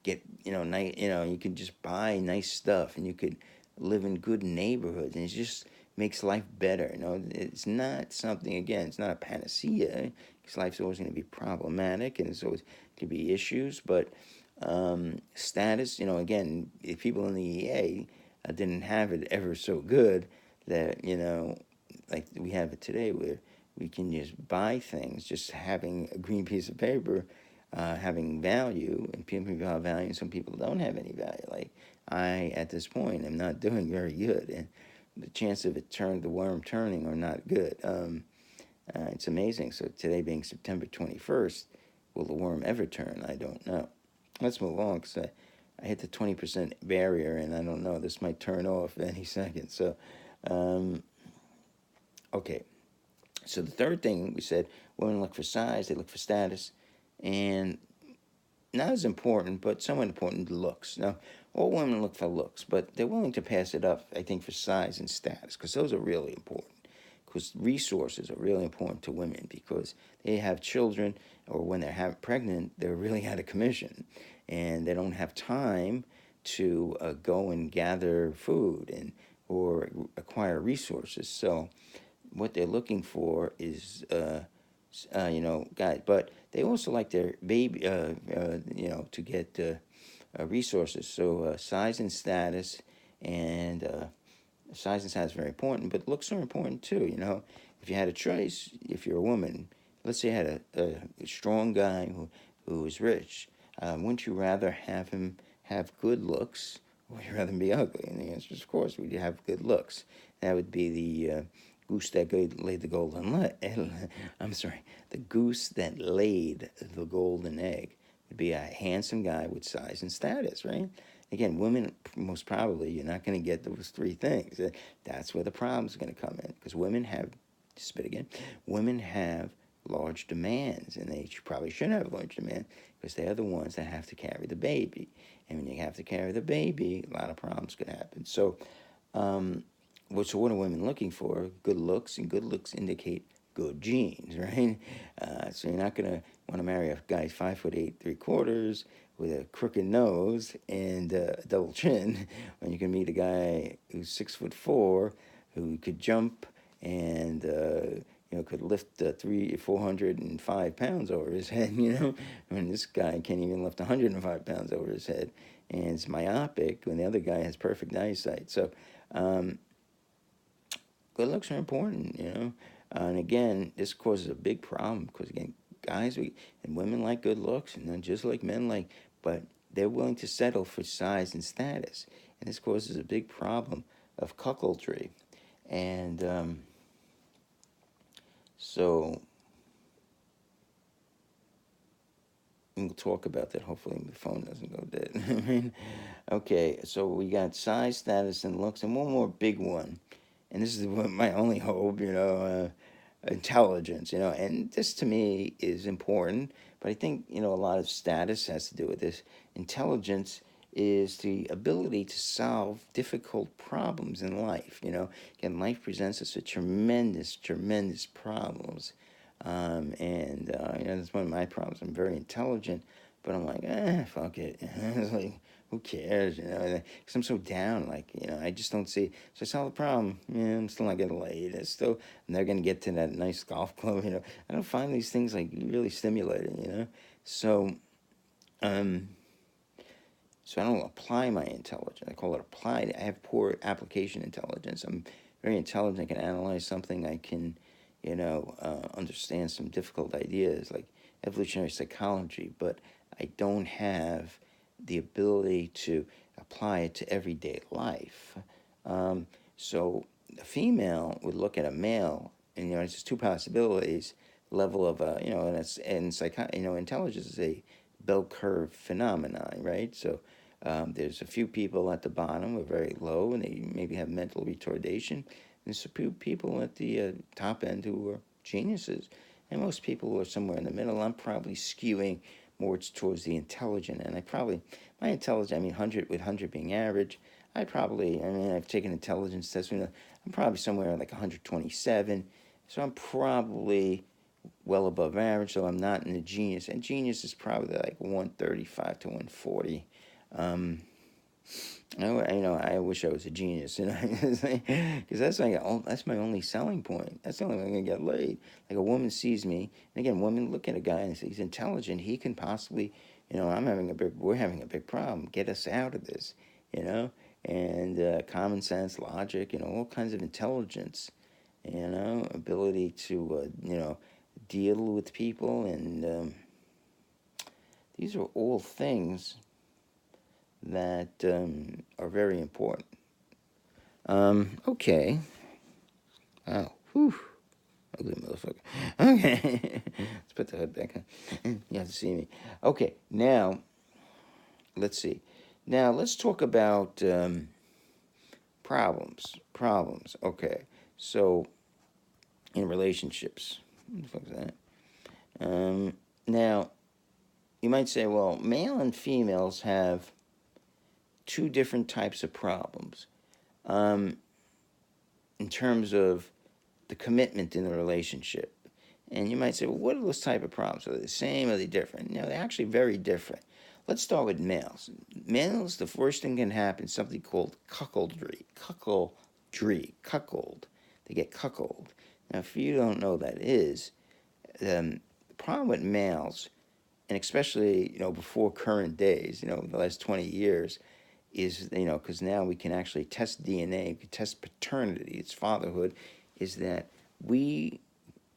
get, you can just buy nice stuff, and you could live in good neighborhoods, and it just makes life better. It's not something, again, it's not a panacea, because life's always going to be problematic, and there's always going to be issues. But status, again, if people in the EA didn't have it ever so good, that, like we have it today, where we can just buy things, just having a green piece of paper, having value, and people have value, and some people don't have any value. Like I, at this point, am not doing very good, and the chance of the worm turning, are not good. It's amazing. So today being September 21st, will the worm ever turn? I don't know. Let's move on, because I hit the 20% barrier, and I don't know. This might turn off any second. So, okay. So the third thing we said, women look for size, they look for status, and not as important, but somewhat important, looks. Now, all women look for looks, but they're willing to pass it up, I think, for size and status, because those are really important. Because resources are really important to women, because they have children, or when they're pregnant, they're really out of commission, and they don't have time to go and gather food or acquire resources. So what they're looking for is guys, but they also like their baby, to get resources. So size and status, and size and status is very important, but looks are important too. If you had a choice, if you're a woman, let's say you had a strong guy who is rich, wouldn't you rather have him have good looks, or would you rather him be ugly? And the answer is, of course, we'd have good looks. That would be the goose that laid the golden I'm sorry, the goose that laid the golden egg would be a handsome guy with size and status, right? Again, women, most probably, you're not going to get those three things. That's where the problem's going to come in, because women have, spit again, women have large demands, and they probably should have large demands, because they're the ones that have to carry the baby. And when you have to carry the baby, a lot of problems can happen. So, so what are women looking for? Good looks, and good looks indicate good genes, right? So you're not gonna want to marry a guy 5'8" 3/4" with a crooked nose and a double chin, when you can meet a guy who's 6'4" who could jump and could lift 405 pounds over his head. I mean, this guy can't even lift 105 pounds over his head, and it's myopic when the other guy has perfect eyesight. So good looks are important. And again, this causes a big problem, because again, guys and women like good looks, and then just like men like, but they're willing to settle for size and status, and this causes a big problem of cuckoldry. And so we'll talk about that. Hopefully the phone doesn't go dead. Okay, so we got size, status, and looks, and one more big one, and this is my only hope, intelligence, and this to me is important, but I think, a lot of status has to do with this. Intelligence is the ability to solve difficult problems in life. Again, life presents us with tremendous, tremendous problems. And that's one of my problems. I'm very intelligent, but I'm like, fuck it. It's like, who cares? Because I'm so down. Like, I just don't see. So I solve the problem. Yeah, I'm still not getting laid. I'm never gonna get to that nice golf club. I don't find these things like really stimulating. So, so I don't apply my intelligence. I call it applied. I have poor application intelligence. I'm very intelligent. I can analyze something. I can, understand some difficult ideas like evolutionary psychology, but I don't have the ability to apply it to everyday life. So a female would look at a male, and it's just two possibilities. Level of intelligence is a bell curve phenomenon, right? So there's a few people at the bottom who are very low, and they maybe have mental retardation. There's a few people at the top end who are geniuses, and most people who are somewhere in the middle. I'm probably skewing more towards the intelligent, and my intelligence, 100 with 100 being average, I've taken intelligence tests, I'm probably somewhere like 127, so I'm probably well above average, so I'm not in the genius, and genius is probably like 135 to 140. I wish I was a genius, because that's my only selling point. That's the only way I'm gonna get laid. Like a woman sees me, and again, women look at a guy and say he's intelligent. He can possibly, we're having a big problem. Get us out of this, you know, and common sense, logic, all kinds of intelligence, ability to, deal with people, and these are all things that are very important. Okay. Oh, whew. Ugly motherfucker. Okay. Let's put the hood back on. You have to see me. Okay, now, let's see. Now, let's talk about problems. Problems. Okay. So, in relationships. What the fuck is that? Now, you might say, well, male and females have two different types of problems. In terms of the commitment in the relationship. And you might say, well, what are those type of problems? Are they the same? Are they different? They're actually very different. Let's start with males. Males, the first thing can happen is something called cuckoldry. Cuckold. They get cuckold. Now, if you don't know what that is, the problem with males, and especially, before current days, the last 20 years, is, because now we can actually test DNA, we can test paternity, it's fatherhood, is that we,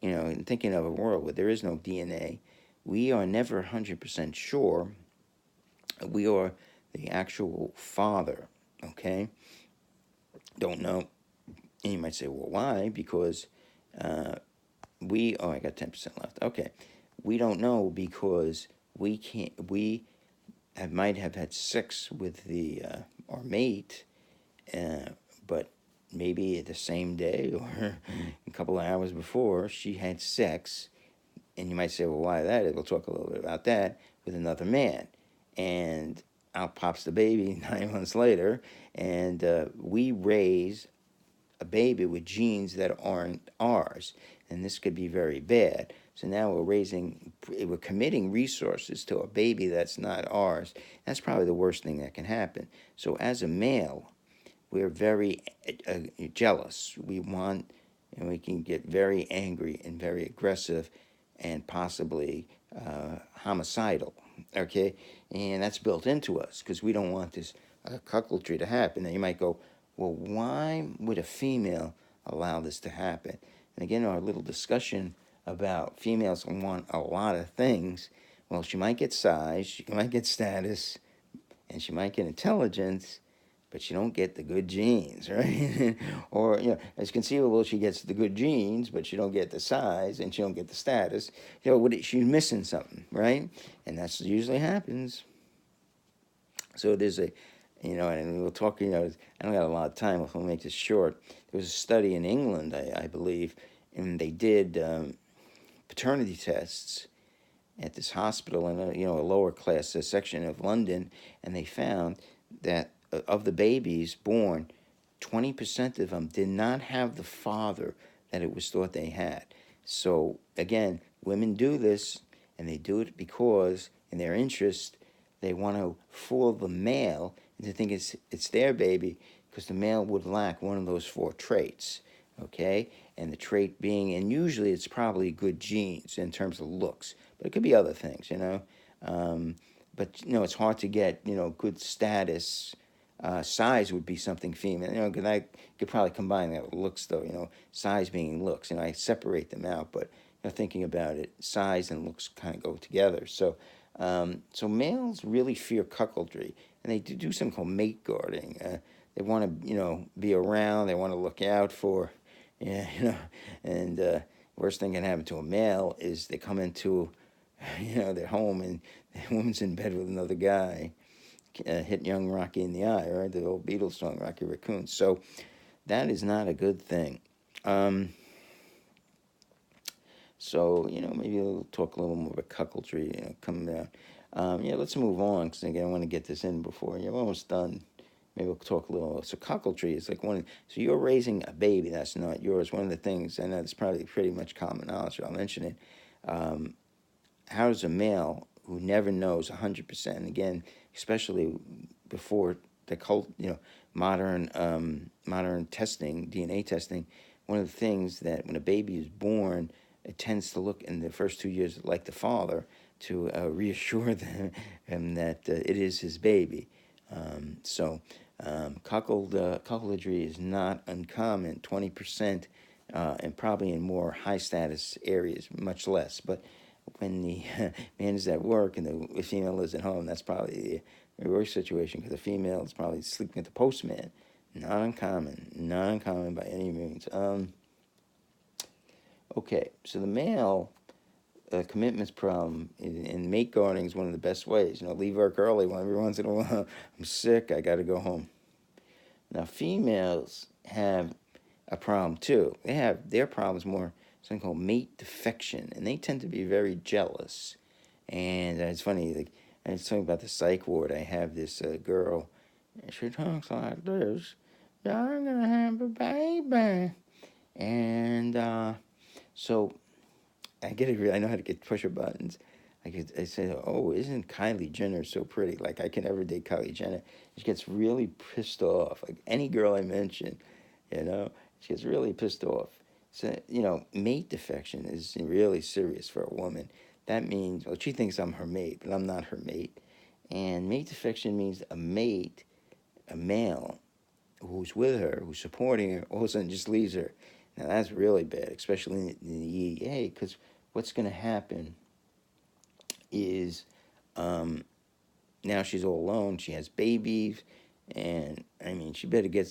in thinking of a world where there is no DNA, we are never 100% sure we are the actual father, okay? Don't know. And you might say, well, why? Because I got 10% left. Okay. We don't know because might have had sex with our mate, but maybe the same day or a couple of hours before she had sex, and you might say, well, why that? We'll talk a little bit about that, with another man, and out pops the baby 9 months later, and we raise a baby with genes that aren't ours, and this could be very bad. So now we're committing resources to a baby that's not ours. That's probably the worst thing that can happen. So as a male, we're very jealous. We want, and we can get very angry and very aggressive, and possibly homicidal. Okay, and that's built into us because we don't want this cuckoldry to happen. Now you might go, well, why would a female allow this to happen? And again, our little discussion about females want a lot of things. Well, she might get size, she might get status, and she might get intelligence, but she don't get the good genes, right? Or, it's conceivable she gets the good genes, but she don't get the size and she don't get the status. She's missing something, right? And that's usually happens. So there's and we'll talk, I don't got a lot of time, we'll make this short. There was a study in England, I believe, and they did paternity tests at this hospital in a lower class section of London, and they found that of the babies born, 20% of them did not have the father that it was thought they had. So again, women do this, and they do it because in their interest they want to fool the male into thinking it's their baby, because the male would lack one of those four traits. Okay, and the trait being, and usually it's probably good genes in terms of looks, but it could be other things, but it's hard to get good status. Size would be something female, because I could probably combine that with looks, though. Size being looks, I separate them out, but thinking about it, size and looks kind of go together. So males really fear cuckoldry, and they do something called mate guarding. They want to be around. They want to look out for, and worst thing can happen to a male is they come into their home and the woman's in bed with another guy. Hit young Rocky in the eye, right? The old Beatles song, Rocky Raccoon. So that is not a good thing. So, maybe we'll talk a little more about cuckoldry, coming down. Let's move on, because again, I want to get this in before, we're almost done. Maybe we'll talk a little. So cuckoldry is like so you're raising a baby that's not yours. One of the things, and that's probably pretty much common knowledge, so I'll mention it. How does a male who never knows 100%, again, especially before modern testing, DNA testing, one of the things that when a baby is born, it tends to look in the first 2 years like the father to reassure him that it is his baby. Cuckoldry is not uncommon, 20%, and probably in more high status areas, much less. But when the man is at work and the female is at home, that's probably the worst situation because the female is probably sleeping with the postman. Not uncommon by any means. Okay, so the male commitments problem in mate guarding is one of the best ways. Leave work early. Every once in a while, I'm sick. I got to go home. Now, females have a problem too. They have their problems more something called mate defection, and they tend to be very jealous. And it's funny, like I was talking about the psych ward. I have this girl, and she talks like this. Yeah, I'm gonna have a baby, and so I get it. I know how to push her buttons. I say, oh, isn't Kylie Jenner so pretty? Like I can never date Kylie Jenner. She gets really pissed off. Like any girl I mention, you know, she gets really pissed off. So mate defection is really serious for a woman. That means, well, she thinks I'm her mate, but I'm not her mate. And mate defection means a mate, a male, who's with her, who's supporting her, all of a sudden just leaves her. Now that's really bad, especially in the EEA, because what's going to happen is now she's all alone. She has babies, and I mean, she better get,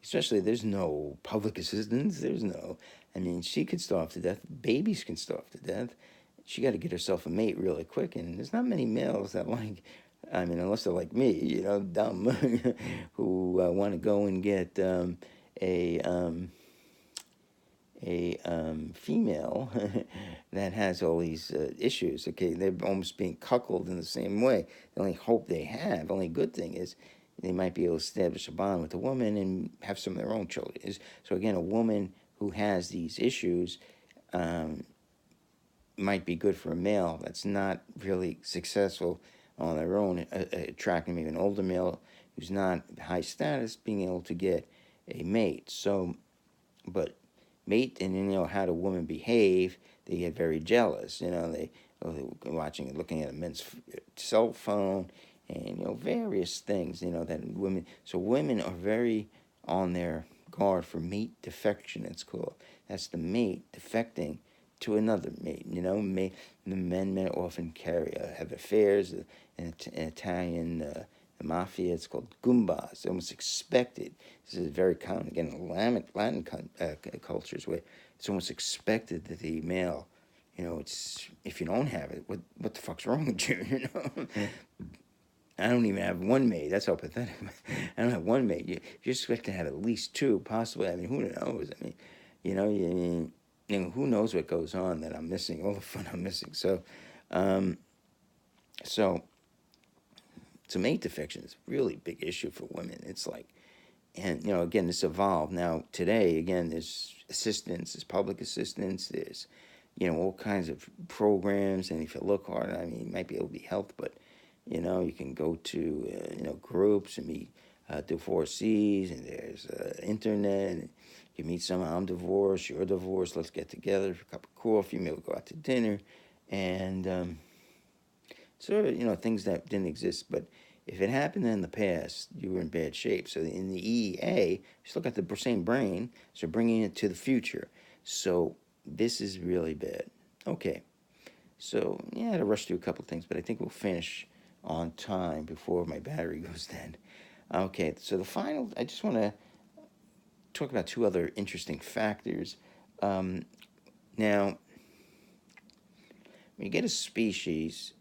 especially there's no public assistance. There's no, I mean, she could starve to death. Babies can starve to death. She got to get herself a mate really quick, and there's not many males that I mean, unless they're like me, dumb, who want to go and get a female that has all these issues. Okay, they're almost being cuckolded in the same way. The only hope they have, only good thing is they might be able to establish a bond with a woman and have some of their own children. So again, a woman who has these issues might be good for a male that's not really successful on their own, attracting maybe an older male who's not high status, being able to get a mate. So, but mate, and how do women behave? They get very jealous. They're looking at a men's cell phone, and various things. That women. So women are very on their guard for mate defection. It's called. That's the mate defecting to another mate. The men often have affairs. In Italian. The mafia, it's called gumbas. It's almost expected. This is very common, again, in Latin cultures, where it's almost expected that the male, it's if you don't have it, what the fuck's wrong with you, I don't even have one mate. That's how pathetic. I don't have one mate. You expect to have at least two, possibly. I mean, who knows? I mean, who knows what goes on that I'm missing, all the fun I'm missing. So mate defection is a really big issue for women. It's like, and again, this evolved. Now today, again, there's assistance, there's public assistance, there's all kinds of programs, and if you look hard, I mean, you might be able to be helped, but you can go to groups and meet divorcees, and there's internet, and you meet someone. I'm divorced, you're divorced. Let's get together for a cup of coffee. Maybe we'll go out to dinner, and sort of things that didn't exist. But if it happened in the past, you were in bad shape. So in the EEA, just look at the same brain, so bringing it to the future. So this is really bad. Okay, so yeah, I had to rush through a couple of things, but I think we'll finish on time before my battery goes dead. Okay, so I just want to talk about two other interesting factors. Now, when you get a species,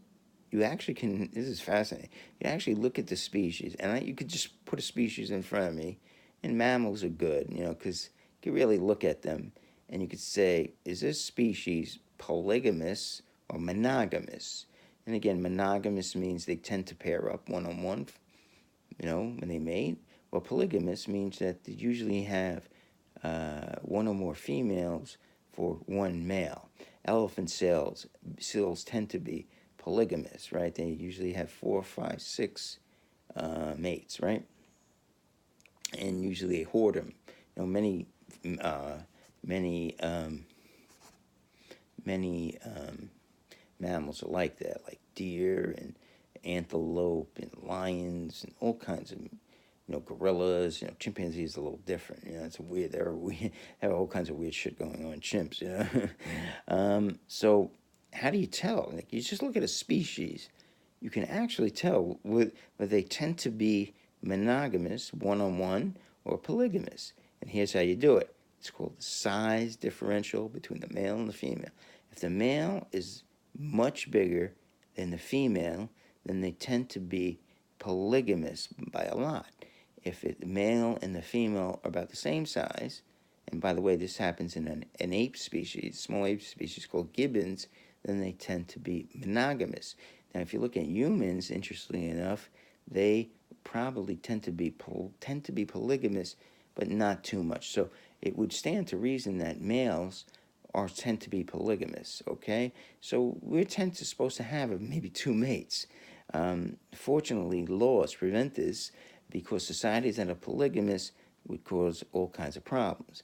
you actually can, this is fascinating, you actually look at the species, and you could just put a species in front of me, and mammals are good, because you can really look at them, and you could say, is this species polygamous or monogamous? And again, monogamous means they tend to pair up one-on-one, when they mate. Well, polygamous means that they usually have one or more females for one male. Elephant seals tend to be polygamous, right? They usually have 4, 5, 6 mates, right? and usually they hoard them. Many, uh, many, many mammals are like that, like deer and antelope and lions and all kinds of, gorillas. Chimpanzees are a little different. It's a weird. They're weird. Have all kinds of weird shit going on. Chimps. So how do you tell? Like, you just look at a species. You can actually tell whether they tend to be monogamous, one-on-one, or polygamous. And here's how you do it. It's called the size differential between the male and the female. If the male is much bigger than the female, then they tend to be polygamous by a lot. If the male and the female are about the same size, and by the way, this happens in an ape species, small ape species called gibbons, then they tend to be monogamous. Now, if you look at humans, interestingly enough, they probably tend to be polygamous, but not too much. So it would stand to reason that males tend to be polygamous. Okay, so we're supposed to have maybe two mates. Fortunately, laws prevent this because societies that are polygamous would cause all kinds of problems.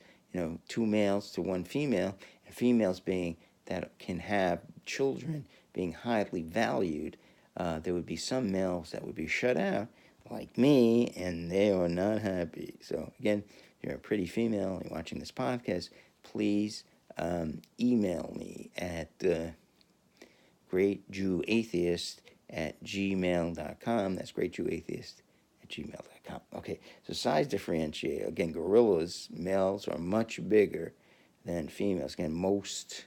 Two males to one female, and females being that can have children being highly valued. There would be some males that would be shut out, like me, and they are not happy. So again, if you're a pretty female and you're watching this podcast, please email me at greatjewatheist@gmail.com. That's greatjewatheist@gmail.com. Okay, so size differentiate. Again, gorillas, males are much bigger than females. Again, most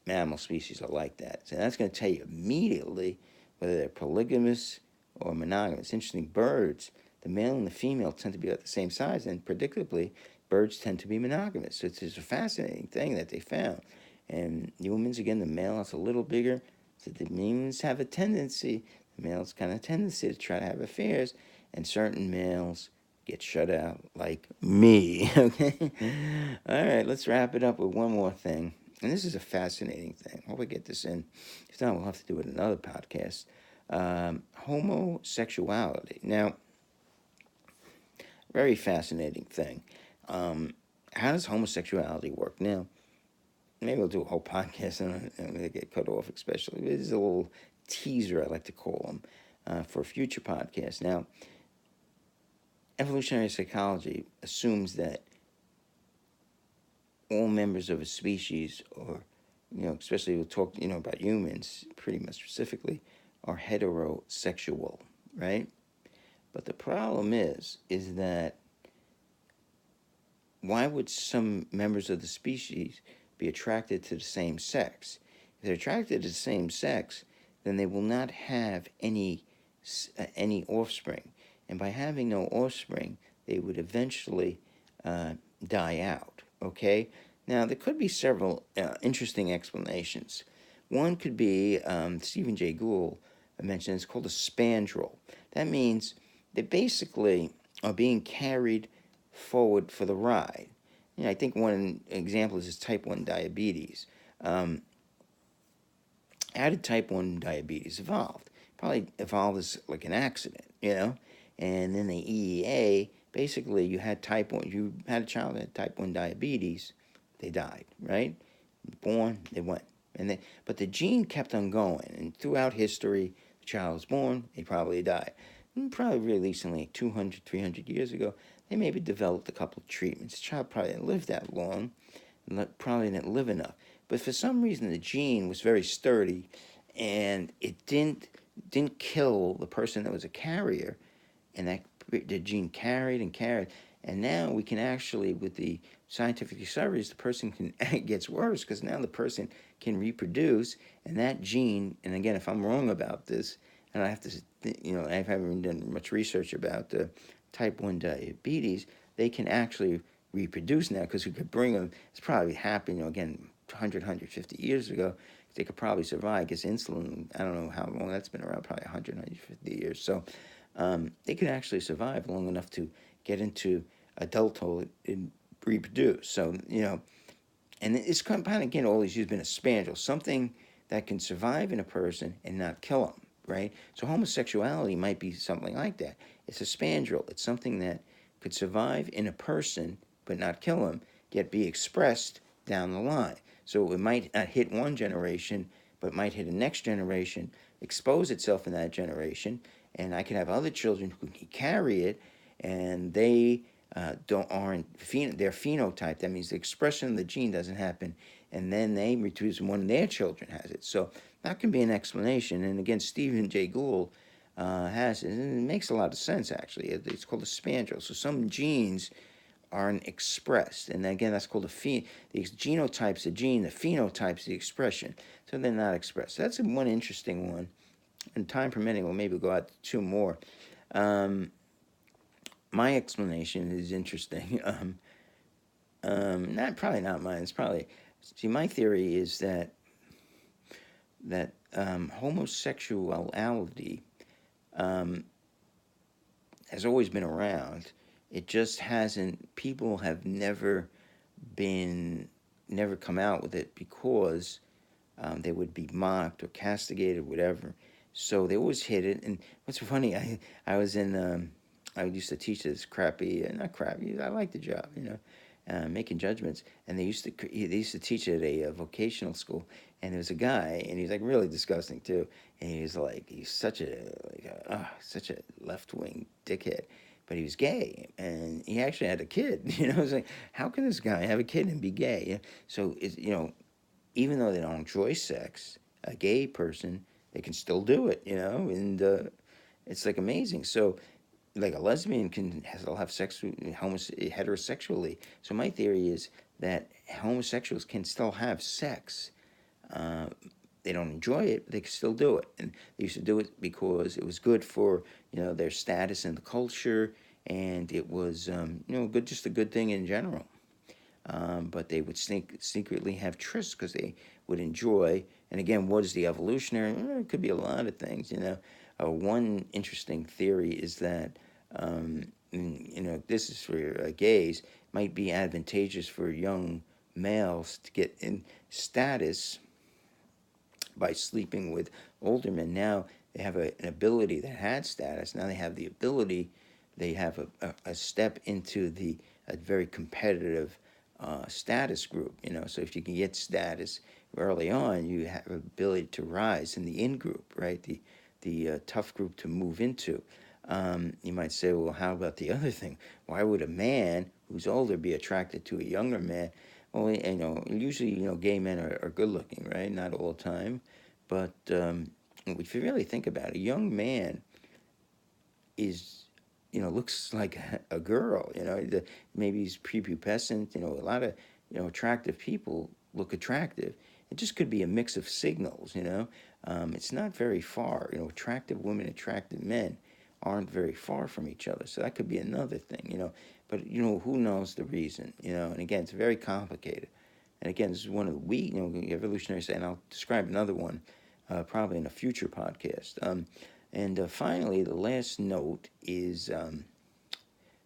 mammal species are like that. So that's going to tell you immediately whether they're polygamous or monogamous. Interesting, birds, the male and the female tend to be at the same size, and predictably, birds tend to be monogamous. So it's a fascinating thing that they found. And humans, again, the male is a little bigger, so the humans have a tendency, the males kind of tendency to try to have affairs, and certain males get shut out, like me. Okay? All right, let's wrap it up with one more thing. And this is a fascinating thing. Hope I get this in. If not, we'll have to do it in another podcast. Homosexuality. Now, very fascinating thing. How does homosexuality work? Now, maybe we'll do a whole podcast and they get cut off, especially. This is a little teaser, I like to call them, for a future podcast. Now, evolutionary psychology assumes that all members of a species, or especially we'll talk about humans pretty much specifically, are heterosexual, right? But the problem is that why would some members of the species be attracted to the same sex? If they're attracted to the same sex, then they will not have any offspring, and by having no offspring, they would eventually die out. Okay. Now there could be several interesting explanations. One could be Stephen Jay Gould mentioned. It's called a spandrel. That means they basically are being carried forward for the ride. I think one example is type 1 diabetes. How did type 1 diabetes evolve? Probably evolved as like an accident, and then the EEA, basically you had a child that had type 1 diabetes, they died, right? Born, they went. But the gene kept on going, and throughout history, the child was born, they probably died. And probably really recently, 200, 300 years ago, they maybe developed a couple of treatments. The child probably didn't live that long, and probably didn't live enough. But for some reason, the gene was very sturdy, and it didn't kill the person that was a carrier, and that the gene carried and carried. And now we can actually, with the scientific discoveries, the person it gets worse because now the person can reproduce, and that gene, and again, if I'm wrong about this, and I have to, I haven't done much research about the type 1 diabetes, they can actually reproduce now because we could bring them. It's probably happened, again, 100, 150 years ago. They could probably survive because insulin, I don't know how long that's been around, probably 100, 150 years. So they could actually survive long enough to get into adulthood and reproduce. So, and it's kind of, again, always been a spandrel, something that can survive in a person and not kill them, right? So homosexuality might be something like that. It's a spandrel. It's something that could survive in a person but not kill him, yet be expressed down the line. So it might not hit one generation, but might hit a next generation, expose itself in that generation, and I can have other children who can carry it, and they don't aren't their phenotype. That means the expression of the gene doesn't happen, and then they reproduce and one of their children has it. So that can be an explanation. And again, Stephen Jay Gould has it, and it makes a lot of sense actually. It's called a spandrel. So some genes aren't expressed, and again, that's called the genotype's the gene, the phenotype's the expression. So they're not expressed. So that's one interesting one. And time permitting, we'll maybe go out to two more. Um, my explanation is interesting. Not probably not mine. It's probably see. My theory is that homosexuality um, has always been around. It just hasn't. People have never come out with it because they would be mocked or castigated, whatever. So they always hid it. And what's funny, I was in, I used to teach this crappy, not crappy, I liked the job, making judgments. And they used to teach at a vocational school. And there was a guy, and he was like really disgusting too. And he was like, he's such a left wing dickhead. But he was gay, and he actually had a kid. I was like, how can this guy have a kid and be gay? So even though they don't enjoy sex, a gay person, they can still do it, and it's like amazing. So, like a lesbian can still have sex heterosexually. So my theory is that homosexuals can still have sex. Uh, they don't enjoy it, but they can still do it. And they used to do it because it was good for their status in the culture, and it was good, just a good thing in general. But they would secretly have trysts because they would enjoy. And again, what is the evolutionary? It could be a lot of things. One interesting theory is that this is for gays, might be advantageous for young males to get in status by sleeping with older men. Now they have an ability that had status. Now they have the ability. They have a step into a very competitive status group. So if you can get status early on, you have an ability to rise in the in group, right? The tough group to move into. You might say, well, how about the other thing? Why would a man who's older be attracted to a younger man? Well, usually, gay men are good looking, right? Not all the time. But if you really think about it, a young man is, looks like a girl, maybe he's prepubescent, a lot of, attractive people look attractive. It just could be a mix of signals, it's not very far, attractive women, attractive men aren't very far from each other. So that could be another thing, but, who knows the reason, and again, it's very complicated. And again, this is one of the evolutionary, and I'll describe another one probably in a future podcast. And finally, the last note is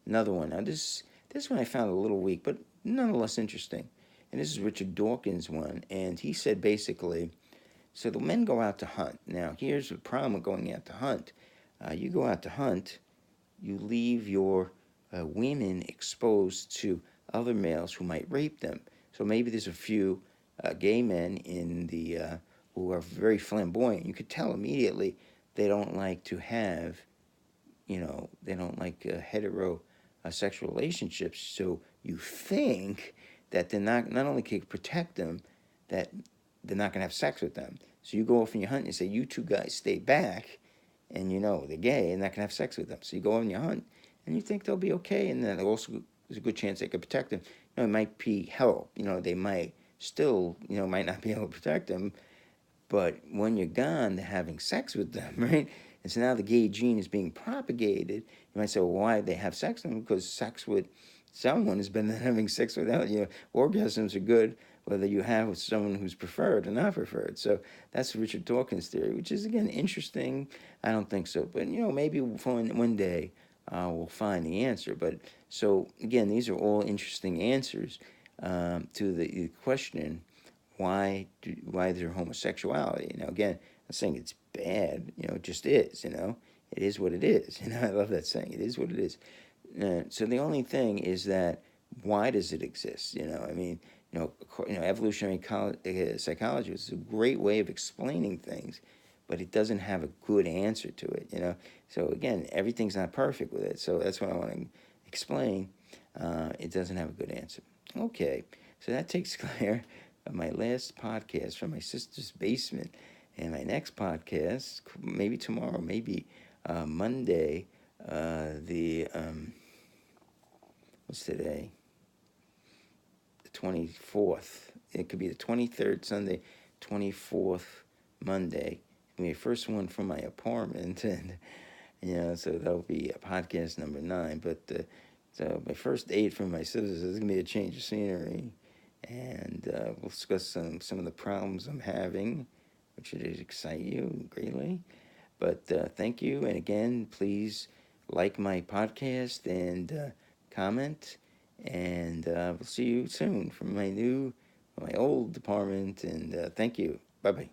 another one. Now, this one I found a little weak, but nonetheless interesting. And this is Richard Dawkins' one, and he said basically, so the men go out to hunt. Now, here's the problem with going out to hunt. You go out to hunt, you leave your women exposed to other males who might rape them. So maybe there's a few gay men in the who are very flamboyant. You could tell immediately they don't like to have, they don't like hetero sexual relationships. So you think that they're not only can protect them, that they're not going to have sex with them. So you go off and you hunt and you say, you two guys stay back, and they're gay and not going to have sex with them. So you go on and you hunt, and you think they'll be okay, and then also there's a good chance they could protect them. It might be help. They might still, might not be able to protect them, but when you're gone, they're having sex with them, right? And so now the gay gene is being propagated. You might say, well, why did they have sex with them? Because sex with someone is better than having sex without. Orgasms are good whether you have with someone who's preferred or not preferred. So that's Richard Dawkins' theory, which is, again, interesting. I don't think so. But, maybe one day we'll find the answer. But so, again, these are all interesting answers to the question, why is there homosexuality? Now, again, I'm saying it's bad. It just is. It is what it is. I love that saying. It is what it is. So the only thing is that why does it exist? I mean, evolutionary psychology is a great way of explaining things, but it doesn't have a good answer to it. So again, everything's not perfect with it. So that's what I want to explain. It doesn't have a good answer. Okay, so that takes care of my last podcast from my sister's basement, and my next podcast, maybe tomorrow, maybe Monday, the what's today? The 24th. It could be the 23rd Sunday, 24th Monday. My first one from my apartment, and so that'll be a podcast number 9. But so my first 8 from my sisters is gonna be a change of scenery, and we'll discuss some of the problems I'm having, which should excite you greatly. But thank you, and again, please like my podcast and comment, and we'll see you soon from my old apartment. And thank you. Bye bye.